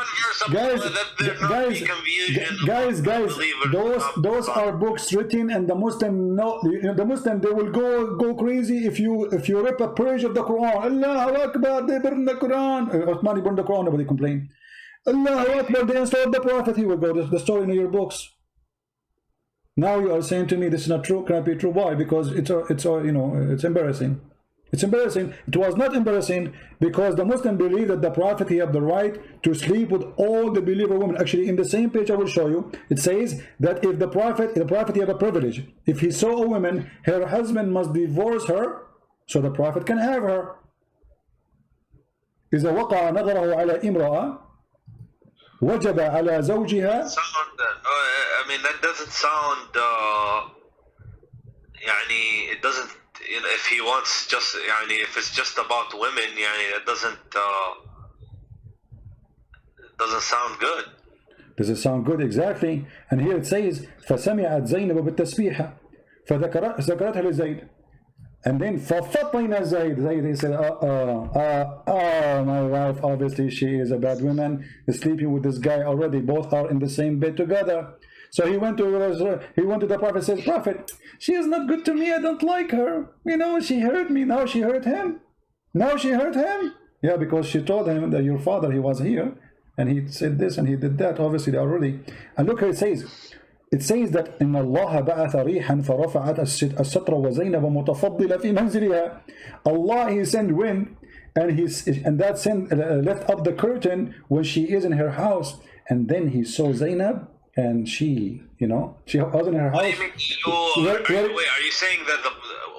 Guys, those are books written, and the Muslim know. The Muslim, they will go crazy if you rip a page of the Quran. Allahu Akbar, they burn the Quran. Uthmani burned the Quran, nobody complained. Allahu Akbar, they installed the Prophet. He will go. The story in your books. Now you are saying to me this is not true, cannot be true. Why? Because it's you know, it's embarrassing. It's embarrassing. It was not embarrassing because the Muslim believe that the Prophet, he had the right to sleep with all the believer women. Actually, in the same page I will show you, it says that if the Prophet he had a privilege. If he saw a woman, her husband must divorce her, so the Prophet can have her. إذا وقع نظره على امرأة وجب على زوجها. I mean, that doesn't sound. يعني, it doesn't. You know, if he wants just, يعني, if it's just about women, يعني, it doesn't sound good. Does it sound good? Exactly. And here it says فسمعت زينب بالتسبيحة فذكرتها لزيد. And then ففطن زيد. He said, my wife, obviously she is a bad woman, is sleeping with this guy already. Both are in the same bed together. So he went to the Prophet, says, Prophet, she is not good to me. I don't like her. You know, she hurt me. Now she hurt him. Now she hurt him. Yeah, because she told him that your father, he was here, and he said this and he did that. Obviously, they already. And look how it says. It says that إن الله بعث ريحا فرفعت الستر وزينب متفضلة في منزلها. Allah, he sent wind, and that sent left up the curtain when she is in her house, and then he saw Zainab, and she, you know, she was in her house. Wait, are you saying that the?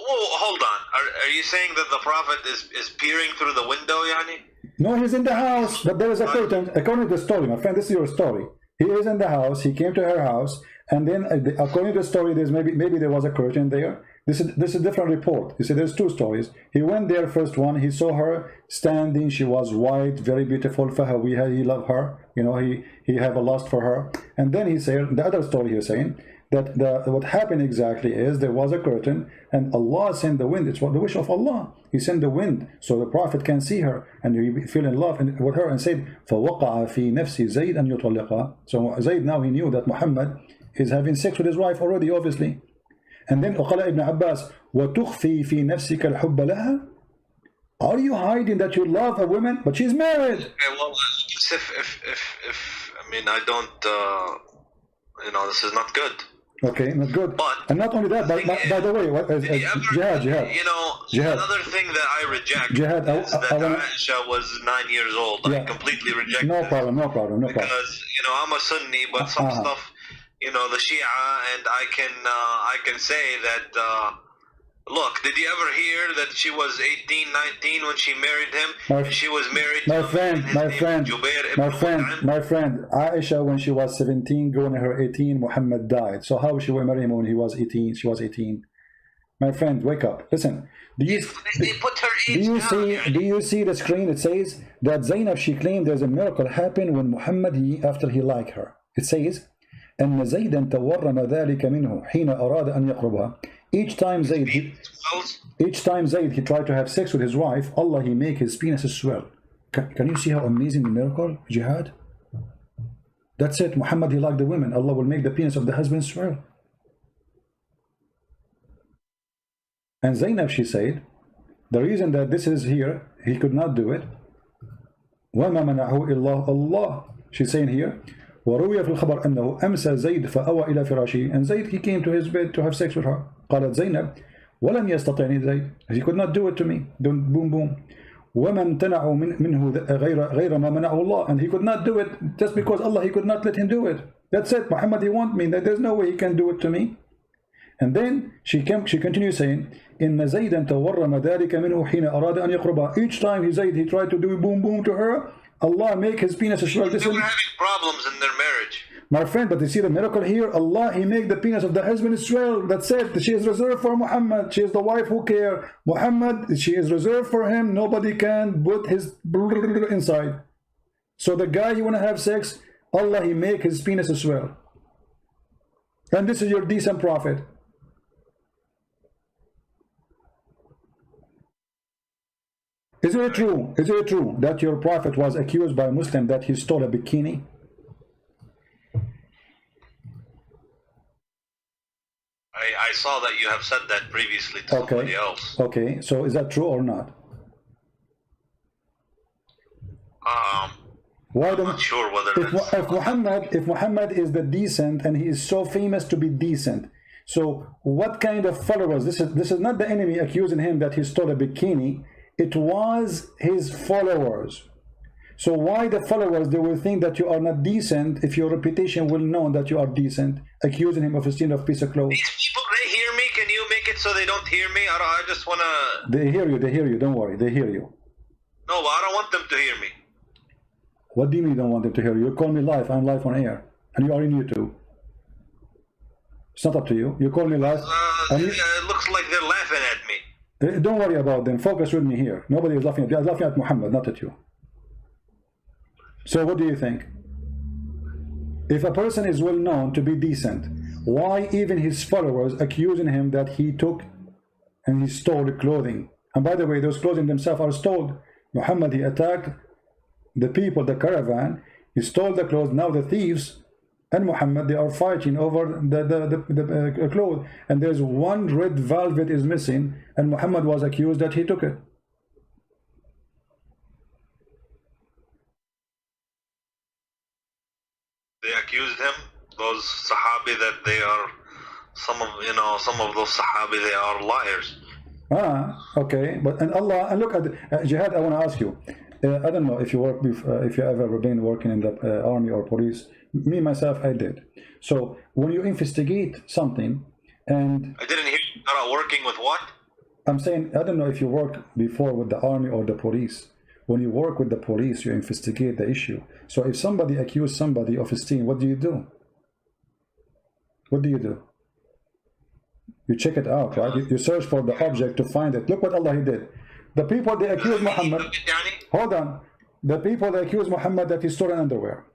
Oh, hold on. Are you saying that the Prophet is peering through the window, yani? No, he's in the house, but there is a curtain. According to the story, my friend, this is your story. He is in the house. He came to her house, and then according to the story, there's maybe there was a curtain there. This is a different report. You see, there's two stories. He went there, first one. He saw her standing. She was white, very beautiful. Fahawiha, he loved her. You know, he have a lust for her. And then he said the other story. He's saying that what happened exactly is there was a curtain, and Allah sent the wind. It's what the wish of Allah. He sent the wind so the Prophet can see her, and he fell in love with her, and said, فَوَقَعَ فِي نَفْسِ زَيْدْ أَنْ يُطَلِّقَهَا. So Zayd, now he knew that Muhammad is having sex with his wife already, obviously. And then وقال Ibn Abbas وَتُخْفِي فِي نَفْسِكَ الْحُبَّ لَهَا. Are you hiding that you love a woman, but she's married? Okay, well, if I mean, I don't, you know, this is not good. Okay, not good. But and not only that, by the way, Jihad. You know, Jihad. Another thing that I reject Jihad, is that Aisha was 9 years old. Yeah. I completely reject no that. problem. Because, you know, I'm a Sunni, but some stuff, you know, the Shia, and I can say that, look, did you ever hear that she was 18, 19 when she married him? And she was married to my friend, Aisha, when she was 17, going to her 18, Muhammad died. So how she will marry him when he was 18? She was 18. My friend, wake up. Listen. They put her age down. Do you see the screen? It says that Zainab, she claimed there's a miracle happened when Muhammad, after he liked her. It says, أن زيدا تورم ذلك منه حين أراد أن يقربها. Each time Zayd he tried to have sex with his wife, Allah, he make his penis swell. Can you see how amazing the miracle, Jihad? That's it. Muhammad, he liked the women. Allah will make the penis of the husband swell. And Zainab, she said, the reason that this is here, he could not do it. وَمَا مَنَعَهُ إِلَّا اللَّهِ. She's saying here, وروي في الخبر أنه أمسى زيد فأوى إلى فراشه. And Zayd, he came to his bed to have sex with her. قالت زينب ولم يستطعني زيد. He could not do it to me. Don't boom boom. وما امتنعوا منه غير ما منعه الله. And he could not do it just because Allah, he could not let him do it. That's it. Muhammad, he want me. There's no way he can do it to me. And then she continues saying, إن زيدا تورم ذلك منه حين أراد أن يقربها. Each time he tried to do boom boom to her, Allah make his penis swell. They were having problems in their marriage. My friend, but you see the miracle here? Allah, he make the penis of the husband swell. That's it. She is reserved for Muhammad. She is the wife who care. Muhammad, she is reserved for him. Nobody can put his inside. So the guy you want to have sex, Allah, he make his penis swell. And this is your decent prophet. Is it true? Is it true that your prophet was accused by a Muslim that he stole a bikini? I saw that you have said that previously to somebody else. Okay, so is that true or not? Why I'm not sure whether if Muhammad is the decent and he is so famous to be decent, so what kind of followers? This is not the enemy accusing him that he stole a bikini. It was his followers. So why the followers, they will think that you are not decent if your reputation will know that you are decent, accusing him of stealing a piece of clothes. These people, they hear me. Can you make it so they don't hear me? I just want to... They hear you, don't worry, they hear you. No, but I don't want them to hear me. What do you mean you don't want them to hear you? You call me live, I'm live on air, and you are in YouTube. It's not up to you. You call me live. It looks like they're laughing at me. Don't worry about them. Focus with me here. Nobody is laughing at you. I'm laughing at Muhammad, not at you. So what do you think? If a person is well known to be decent, why even his followers accusing him that he took and he stole clothing? And by the way, those clothing themselves are stolen. Muhammad, he attacked the people, the caravan. He stole the clothes. Now the thieves and Muhammad, they are fighting over the clothes. And there's one red velvet is missing, and Muhammad was accused that he took it. They accused him, those Sahabi, that they are some of those Sahabi, they are liars. Okay, but and Allah, and look at Jihad. I want to ask you. I don't know if you work if you ever been working in the army or police. Me myself, I did. So when you investigate something, and I didn't hear you are working with what? I'm saying I don't know if you worked before with the army or the police. When you work with the police, you investigate the issue. So if somebody accuses somebody of stealing, what do you do? What do you do? You check it out, right? You search for the object to find it. Look what Allah did. The people, they accuse Muhammad. Hold on. The people, they accuse Muhammad that he stole underwear.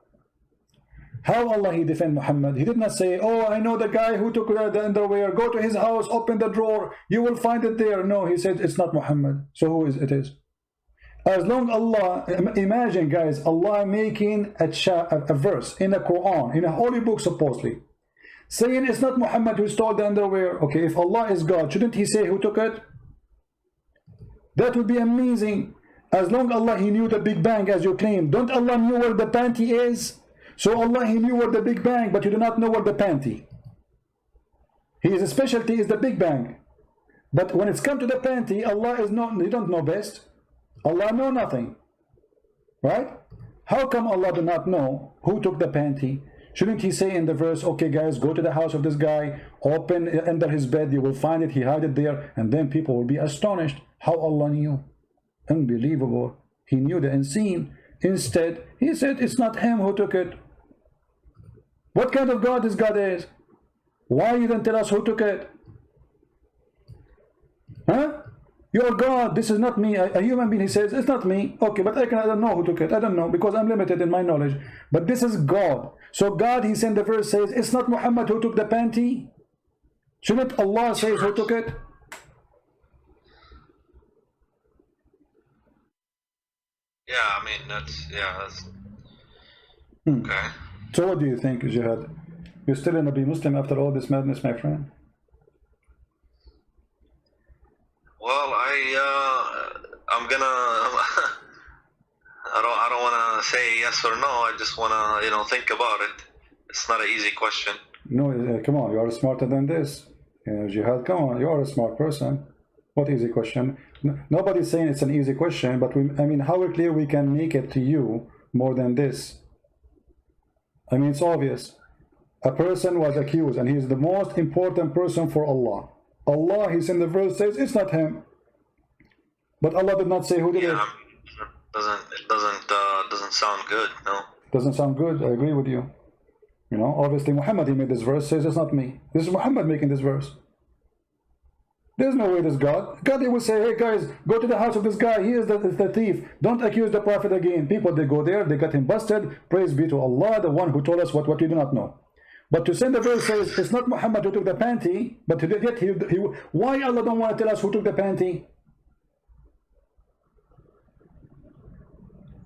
How Allah he defend Muhammad? He did not say, oh, I know the guy who took the underwear. Go to his house, open the drawer. You will find it there. No, he said it's not Muhammad. So who is it is? As long Allah, imagine guys, Allah making a verse in the Quran, in a holy book supposedly, saying it's not Muhammad who stole the underwear. Okay, if Allah is God, shouldn't he say who took it? That would be amazing. As long Allah, he knew the Big Bang as you claim. Don't Allah knew where the panty is? So Allah, he knew where the Big Bang, but you do not know where the panty. His specialty is the Big Bang. But when it's come to the panty, Allah is not, you don't know best. Allah know nothing, right? How come Allah do not know who took the panty? Shouldn't he say in the verse, okay guys, go to the house of this guy, open under his bed, you will find it, he hide it there, and then people will be astonished how Allah knew. Unbelievable. He knew the unseen. Instead, he said it's not him who took it. What kind of God this God is? Why you didn't tell us who took it? Huh? You're God. This is not me. A human being, he says, it's not me. Okay, but I don't know who took it. I don't know because I'm limited in my knowledge. But this is God. So God, he sent the verse says, it's not Muhammad who took the panty. Shouldn't Allah say who took it? Yeah, I mean, that's okay. So what do you think, Jihad? You're still gonna be Muslim after all this madness, my friend? Well, I'm gonna, I don't want to say yes or no. I just want to, think about it. It's not an easy question. No, come on, you are smarter than this. Jihad, come on, you are a smart person. What easy question? Nobody's saying it's an easy question, but I mean, how clear we can make it to you more than this? I mean, it's obvious. A person was accused, and he is the most important person for Allah. Allah, he's in the verse says it's not him, but Allah did not say who did it. It doesn't sound good. No, doesn't sound good. I agree with you. Obviously Muhammad, he made this verse, says it's not me. This is Muhammad making this verse. There's no way this God they will say, hey guys, go to the house of this guy, he is the thief, don't accuse the prophet again. People, they go there, they got him busted. Praise be to Allah, the one who told us what we do not know. But to send the verse says it's not Muhammad who took the panty, but yet why Allah don't want to tell us who took the panty?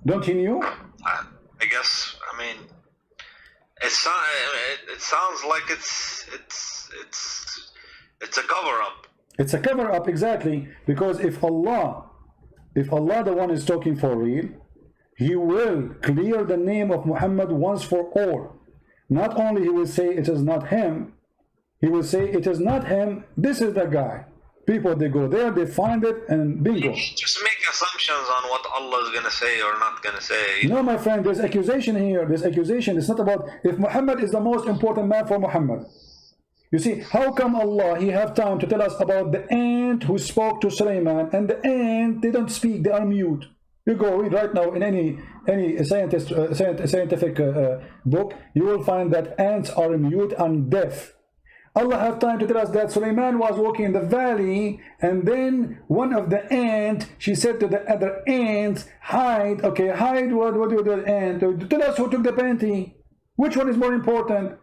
Don't he knew? I guess. I mean, it sounds like it's a cover-up. It's a cover-up, exactly. Because if Allah the one is talking for real, he will clear the name of Muhammad once for all. Not only he will say it is not him, he will say it is not him, this is the guy. People, they go there, they find it, and bingo. Just make assumptions on what Allah is going to say or not going to say. No, my friend, there's accusation here. There's accusation. It's not about if Muhammad is the most important man for Muhammad. You see, how come Allah, he have time to tell us about the ant who spoke to Sulaiman, and the ant, they don't speak, they are mute. You go read right now in any scientific book, you will find that ants are mute and deaf. Allah have time to tell us that Sulaiman was walking in the valley, and then one of the ants, she said to the other ants, hide. Okay, hide. What do the ant? Tell us who took the panty. Which one is more important?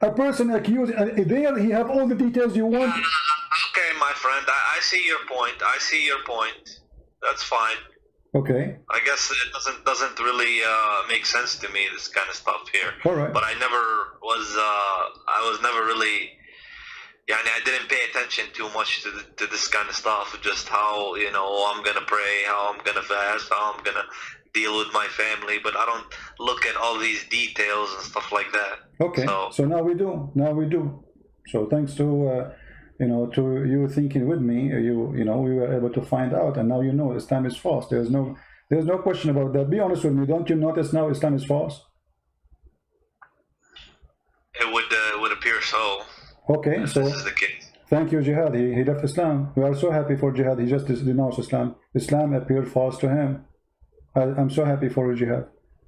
A person accused, there he have all the details you want. Okay, my friend, I see your point. I see your point. That's fine. Okay. I guess it doesn't really make sense to me, this kind of stuff here. All right. But I was never really. I didn't pay attention too much to this kind of stuff. Just how I'm gonna pray, how I'm gonna fast, how I'm gonna deal with my family. But I don't look at all these details and stuff like that. Okay. So now we do. Now we do. So thanks to to you thinking with me, we were able to find out, and now Islam is false. There's no question about that. Be honest with me. Don't you notice now Islam is false? It would appear so. Okay, so this is the case. Thank you, Jihad. He left Islam. We are so happy for Jihad. He just denounced Islam. Islam appeared false to him. I'm so happy for you, Jihad,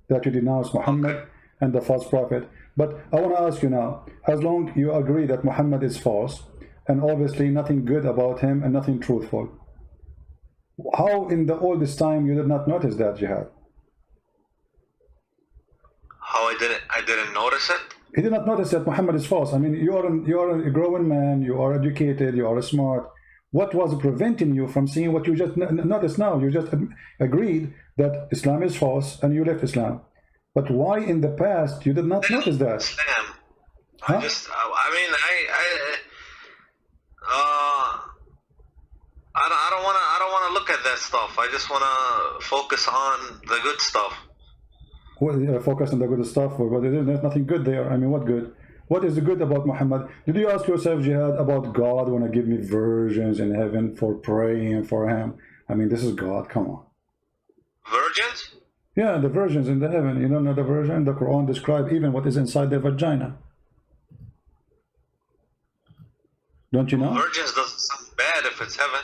that you denounce Muhammad and the false prophet. But I want to ask you now, as long you agree that Muhammad is false, and obviously nothing good about him and nothing truthful, how in all this time you did not notice that, Jihad? How I didn't notice it? He did not notice that Muhammad is false. I mean, you are a growing man, you are educated, you are smart. What was preventing you from seeing what you just noticed now? You just agreed that Islam is false and you left Islam. But why in the past you did not notice that? Islam. Huh? I don't want to look at that stuff. I just want to focus on the good stuff. Well, focus on the good stuff, but there's nothing good there. I mean, what good? What is the good about Muhammad? Did you ask yourself, Jihad, about God want to give me virgins in heaven for praying for him? I mean, this is God. Come on. Virgins? Yeah, the virgins in the heaven. You don't know the virgin? The Quran describes even what is inside their vagina. Don't you know? Virgins doesn't sound bad if it's heaven.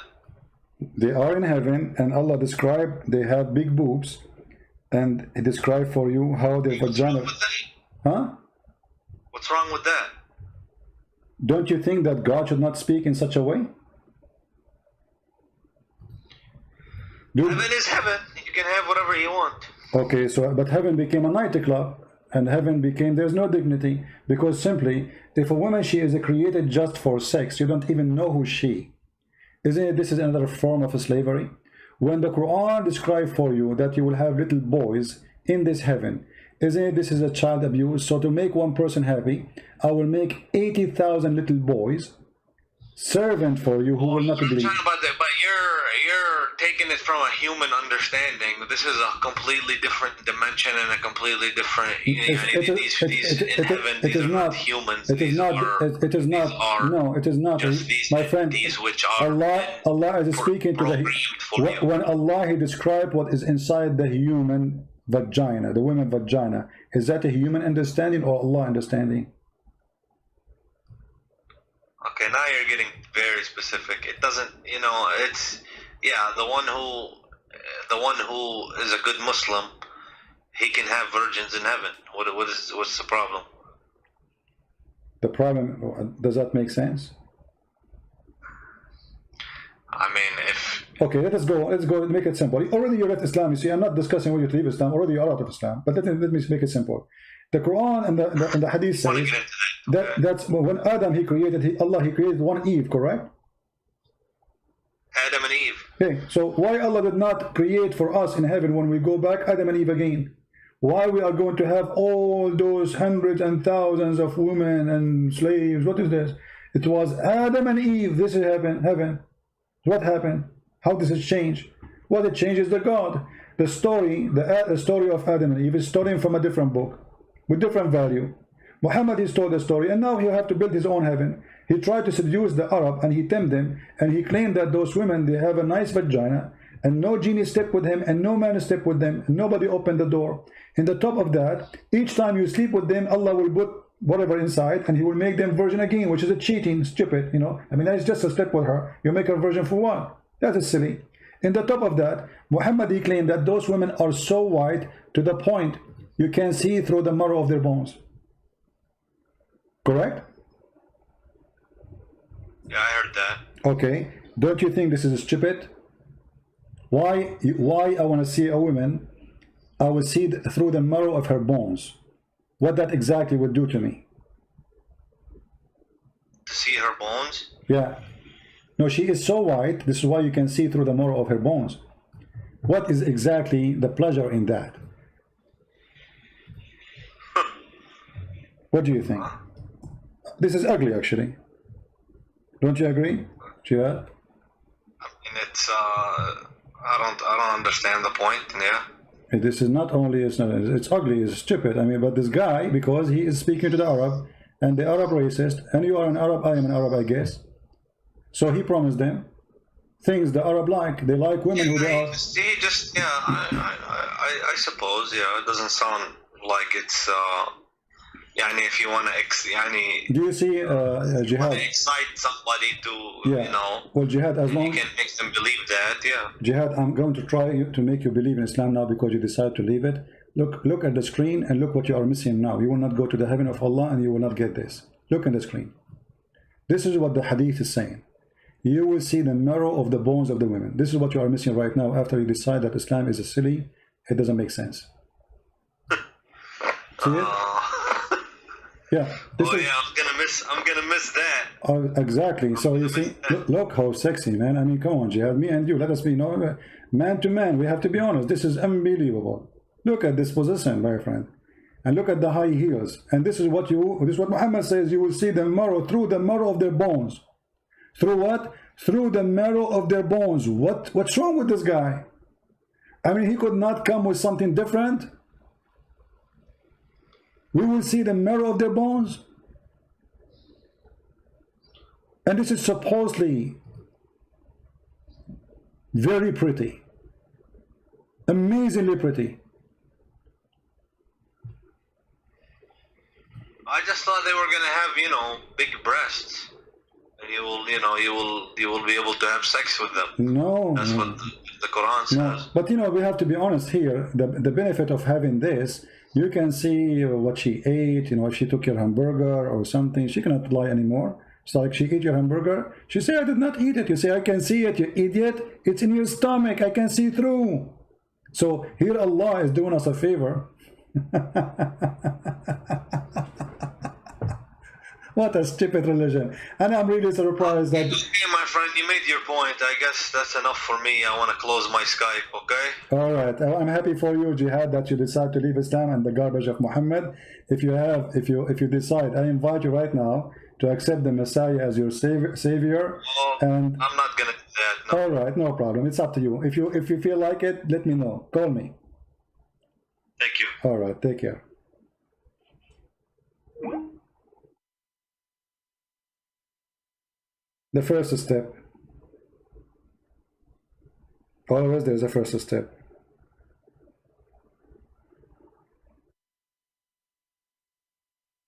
They are in heaven, and Allah described they have big boobs. And he described for you how their vagina. Huh? What's wrong with that? Don't you think that God should not speak in such a way? Heaven is heaven. You can have whatever you want. Okay, so but heaven became a nightclub, and heaven became, there's no dignity, because simply if a woman, she is created just for sex, you don't even know who she. Isn't it, this is another form of slavery? When the Quran describes for you that you will have little boys in this heaven, isn't it, this is a child abuse? So to make one person happy, I will make 80,000 little boys servant for you who will not believe. But you're taking it from a human understanding. This is a completely different dimension and a completely different. In heaven, these are not humans. It is not. It is not. No, it is not. My friend, Allah is speaking to the. When Allah He described what is inside the human vagina, the woman vagina, is that a human understanding or Allah understanding? Okay, now you're getting very specific. It doesn't, you know, it's, yeah, the one who is a good Muslim, he can have virgins in heaven. What's the problem? The problem, does that make sense? I mean, if... Okay, let's go, make it simple. Already you left Islam, you see, I'm not discussing whether you leave Islam, already you're out of Islam, but let me make it simple. The Quran and the Hadith says that's when Adam he created, Allah he created one Eve, correct? Adam and Eve. Okay, so why Allah did not create for us in heaven when we go back Adam and Eve again? Why we are going to have all those hundreds and thousands of women and slaves? What is this? It was Adam and Eve. This is heaven. What happened? How does it change? Well, it changes the God. The story of Adam and Eve is stolen from a different book with different value. Muhammad is told the story, and now he have to build his own heaven. He tried to seduce the Arab, and he tempted them, and he claimed that those women, they have a nice vagina, and no genie stepped with him, and no man stepped with them, and nobody opened the door. In the top of that, each time you sleep with them, Allah will put whatever inside, and he will make them virgin again, which is a cheating, stupid, you know. I mean, that's just a step with her. You make her virgin for what? That is silly. In the top of that, Muhammad, he claimed that those women are so white to the point you can see through the marrow of their bones. Correct? Yeah, I heard that. Okay. Don't you think this is stupid? Why I want to see a woman, I will see through the marrow of her bones. What that exactly would do to me. To see her bones? Yeah. No, she is so white, this is why you can see through the marrow of her bones. What is exactly the pleasure in that? What do you think? This is ugly, actually. Don't you agree, Jihad? I mean, it's I don't understand the point. Yeah. This is not only it's ugly, it's stupid. I mean, but this guy, because he is speaking to the Arab, and the Arab racist, and you are an Arab, I am an Arab, I guess. So he promised them things the Arab like. They like women who they are. I suppose. Yeah, it doesn't sound like it's. If you want to, do you see Jihad? Excite somebody to, yeah. You know. Well, Jihad, as long you can make them believe that, yeah. Jihad, I'm going to try to make you believe in Islam now because you decide to leave it. Look at the screen and look what you are missing now. You will not go to the heaven of Allah and you will not get this. Look at the screen. This is what the Hadith is saying. You will see the marrow of the bones of the women. This is what you are missing right now. After you decide that Islam is a silly, it doesn't make sense. See it? Yeah. I'm gonna miss that. Exactly. So you see, look how sexy, man. I mean, come on, Jihad. Me and you, let us be man to man. We have to be honest. This is unbelievable. Look at this position, my friend, and look at the high heels. And this is what Muhammad says. You will see the marrow through the marrow of their bones. Through what? Through the marrow of their bones. What's wrong with this guy? I mean, he could not come with something different. We will see the marrow of their bones. And this is supposedly very pretty. Amazingly pretty. I just thought they were gonna have, big breasts. And you will be able to have sex with them. No. That's what the Quran says. No. But we have to be honest here. The benefit of having this, you can see what she ate, if she took your hamburger or something. She cannot lie anymore. It's like she eat your hamburger. She say, I did not eat it. You say, I can see it, you idiot. It's in your stomach. I can see through. So here Allah is doing us a favor. What a stupid religion. And I'm really surprised that... Okay, my friend, you made your point. I guess that's enough for me. I want to close my Skype, okay? All right. I'm happy for you, Jihad, that you decide to leave Islam and the garbage of Muhammad. If you decide, I invite you right now to accept the Messiah as your savior. Oh, and I'm not going to do that. No. All right, no problem. It's up to you. If you feel like it, let me know. Call me. Thank you. All right, take care. The first step. Always there's a first step.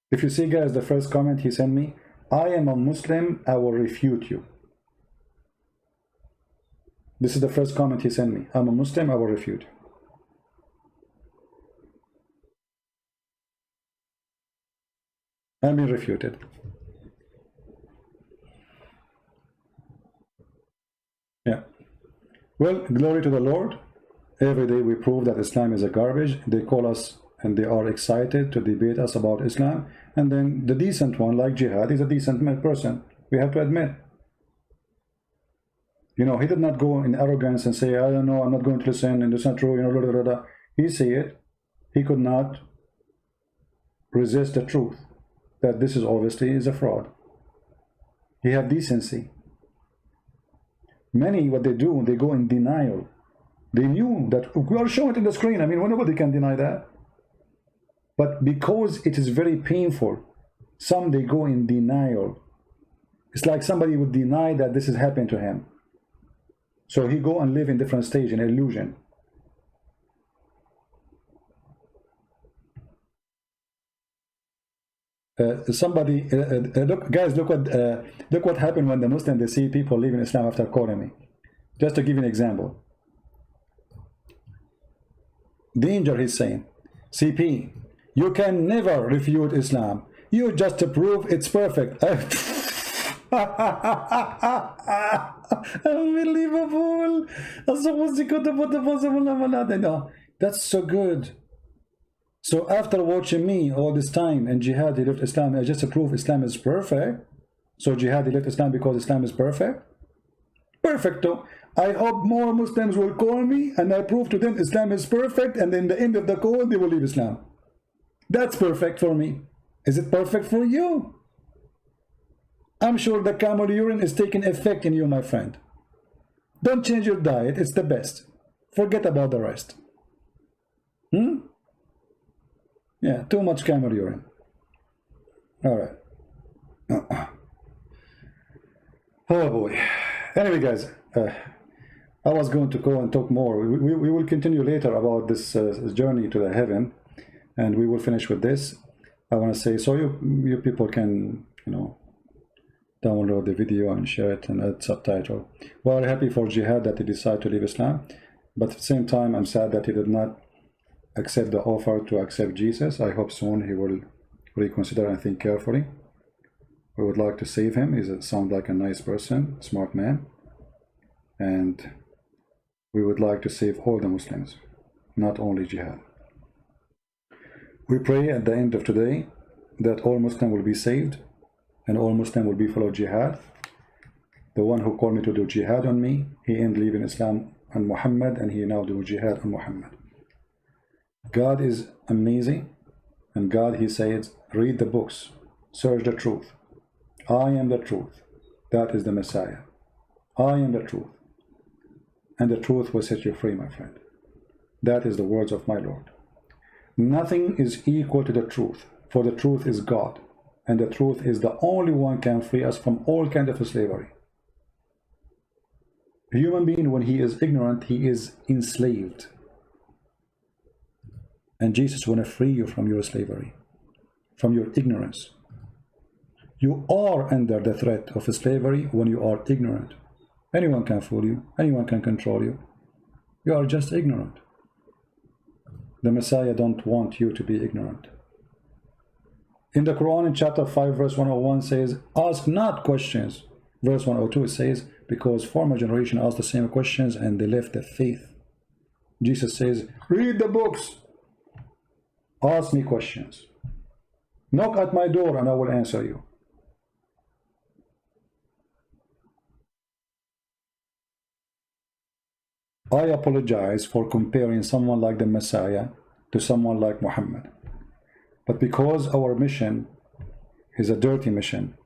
If you see, guys, the first comment he sent me, I am a Muslim, I will refute you. This is the first comment he sent me. I'm a Muslim, I will refute. I'm being refuted. Yeah. Well, glory to the Lord. Every day we prove that Islam is a garbage. They call us and they are excited to debate us about Islam. And then the decent one, like Jihad, is a decent person. We have to admit. You know, he did not go in arrogance and say, I don't know, I'm not going to listen, and it's not true, you know, blah, blah, blah. He said it. He could not resist the truth that this is obviously is a fraud. He have decency. Many, what they do, they go in denial. They knew that we are showing it in the screen. I mean, nobody can deny that. But because it is very painful, some they go in denial. It's like somebody would deny that this is happening to him. So he go and live in different stage, in illusion. Look, guys, look what happened when the Muslims, they see people leaving Islam after calling me. Just to give you an example. Danger, he's saying, CP, you can never refute Islam. You just prove it's perfect. Unbelievable. That's so good. So after watching me all this time and Jihad, he left Islam, I just prove Islam is perfect. So Jihad, he left Islam because Islam is perfect? Perfecto. I hope more Muslims will call me and I prove to them Islam is perfect, and in the end of the call they will leave Islam. That's perfect for me. Is it perfect for you? I'm sure the camel urine is taking effect in you, my friend. Don't change your diet, it's the best. Forget about the rest. Yeah, too much camel urine. All right. Oh boy. Anyway, guys, I was going to go and talk more. We will continue later about this journey to the heaven, and we will finish with this. I want to say, so you people can, you know, download the video and share it and add subtitle. Well, happy for Jihad that he decided to leave Islam, but at the same time, I'm sad that he did not accept the offer to accept Jesus. I hope soon he will reconsider and think carefully. We would like to save him. He sounds like a nice person, smart man, and we would like to save all the Muslims, not only Jihad. We pray at the end of today that all Muslims will be saved and all Muslims will be follow Jihad. The one who called me to do Jihad on me, he ended leaving Islam and Muhammad, and he now do Jihad on Muhammad. God is amazing, and God, he says, read the books, search the truth. I am the truth. That is the Messiah. I am the truth. And the truth will set you free, my friend. That is the words of my Lord. Nothing is equal to the truth, for the truth is God, and the truth is the only one can free us from all kind of slavery. A human being, when he is ignorant, he is enslaved. And Jesus want to free you from your slavery, from your ignorance. You are under the threat of slavery when you are ignorant. Anyone can fool you. Anyone can control you. You are just ignorant. The Messiah don't want you to be ignorant. In the Quran, in chapter 5, verse 101 says, ask not questions. Verse 102, it says, because former generation asked the same questions and they left the faith. Jesus says, read the books. Ask me questions. Knock at my door and I will answer you. I apologize for comparing someone like the Messiah to someone like Muhammad. But because our mission is a dirty mission,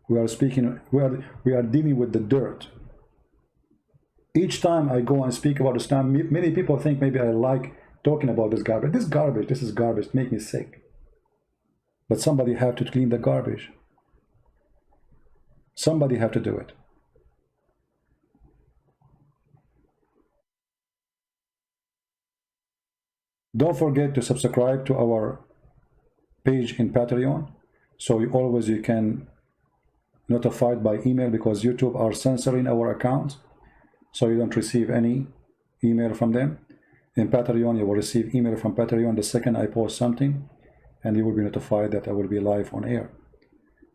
we are dealing with the dirt. Each time I go and speak about Islam, many people think maybe I like talking about this garbage. This is garbage, make me sick. But somebody have to clean the garbage. Somebody have to do it. Don't forget to subscribe to our page in Patreon, so you can notified by email, because YouTube are censoring our accounts, so you don't receive any email from them. In Patreon, you will receive email from Patreon the second I post something, and you will be notified that I will be live on air.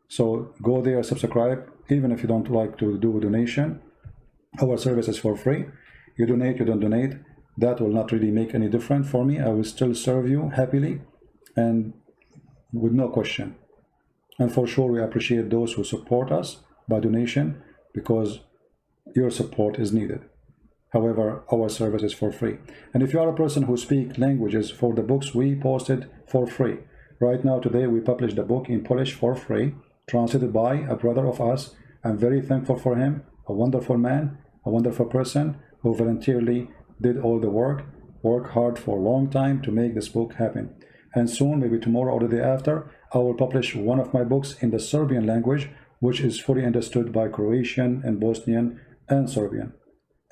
So go there, subscribe. Even if you don't like to do a donation, our service is for free. You donate, you don't donate, that will not really make any difference for me. I will still serve you happily and with no question. And for sure, we appreciate those who support us by donation, because your support is needed. However, our service is for free. And if you are a person who speaks languages, for the books we posted for free. Right now, today, we published the book in Polish for free, translated by a brother of us. I'm very thankful for him, a wonderful man, a wonderful person who voluntarily did all the work hard for a long time to make this book happen. And soon, maybe tomorrow or the day after, I will publish one of my books in the Serbian language, which is fully understood by Croatian and Bosnian and Serbian.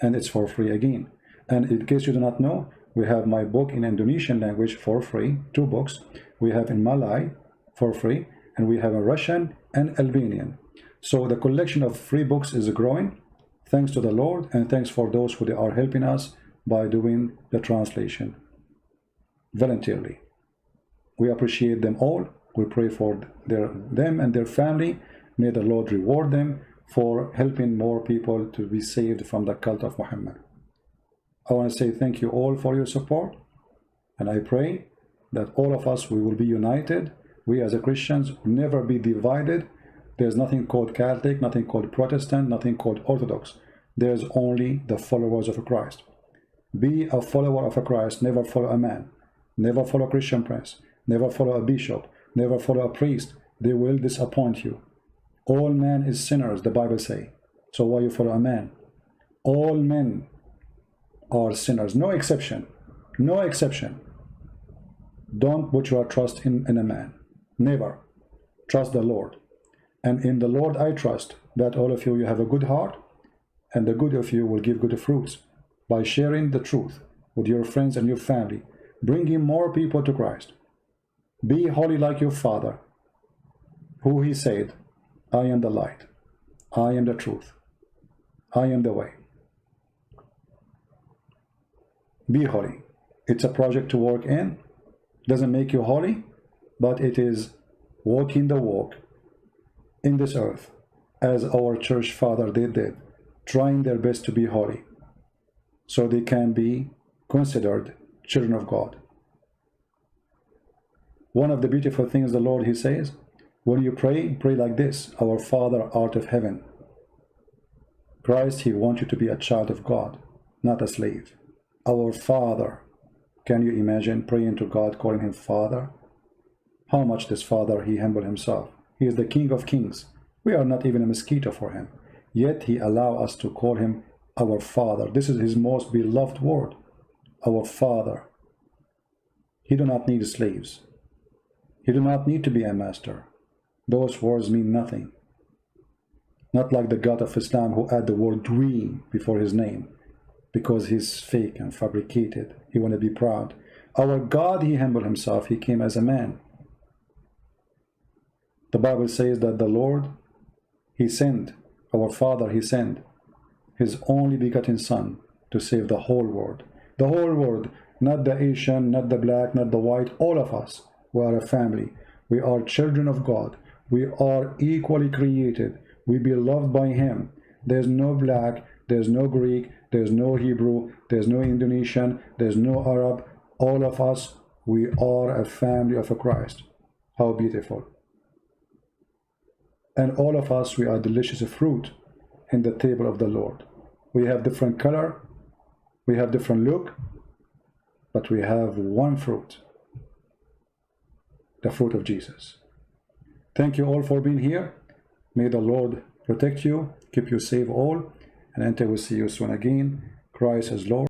And it's for free again. And in case you do not know, we have my book in Indonesian language for free, 2 books. We have in Malay for free, and we have in Russian and Albanian. So the collection of free books is growing, thanks to the Lord, and thanks for those who are helping us by doing the translation voluntarily. We appreciate them all. We pray for them and their family. May the Lord reward them for helping more people to be saved from the cult of Muhammad. I want to say thank you all for your support, and I pray that all of us, we will be united. We as a Christians will never be divided. There's nothing called Catholic, nothing called Protestant, nothing called Orthodox. There's only the followers of Christ. Be a follower of Christ, never follow a man, never follow a Christian prince, never follow a bishop, never follow a priest. They will disappoint you. All men is sinners, the Bible say. So why you follow a man? All men are sinners, no exception, no exception. Don't put your trust in a man, never. Trust the Lord. And in the Lord I trust that all of you have a good heart, and the good of you will give good fruits by sharing the truth with your friends and your family, bringing more people to Christ. Be holy like your Father, who he said, I am the light, I am the truth, I am the way. Be holy. It's a project to work in. Doesn't make you holy, but it is walking the walk in this earth, as our church father did, trying their best to be holy, so they can be considered children of God. One of the beautiful things the Lord, he says, when you pray, pray like this: Our Father art of heaven. Christ, he wants you to be a child of God, not a slave. Our Father. Can you imagine praying to God, calling him Father? How much this Father, he humbled himself. He is the King of Kings. We are not even a mosquito for him. Yet he allows us to call him our Father. This is his most beloved word. Our Father. He do not need slaves. He do not need to be a master. Those words mean nothing. Not like the God of Islam, who add the word dream before his name, because he's fake and fabricated. He want to be proud. Our God, he humbled himself. He came as a man. The Bible says that the Lord, he sent, our Father, he sent his only begotten Son to save the whole world. The whole world, not the Asian, not the black, not the white, all of us. We are a family. We are children of God. We are equally created. We be loved by Him. There's no black, there's no Greek, there's no Hebrew, there's no Indonesian, there's no Arab. All of us, we are a family of a Christ. How beautiful. And all of us, we are delicious fruit in the table of the Lord. We have different color, we have different look, but we have one fruit, the fruit of Jesus. Thank you all for being here. May the Lord protect you, keep you safe all, and until we see you soon again, Christ is Lord.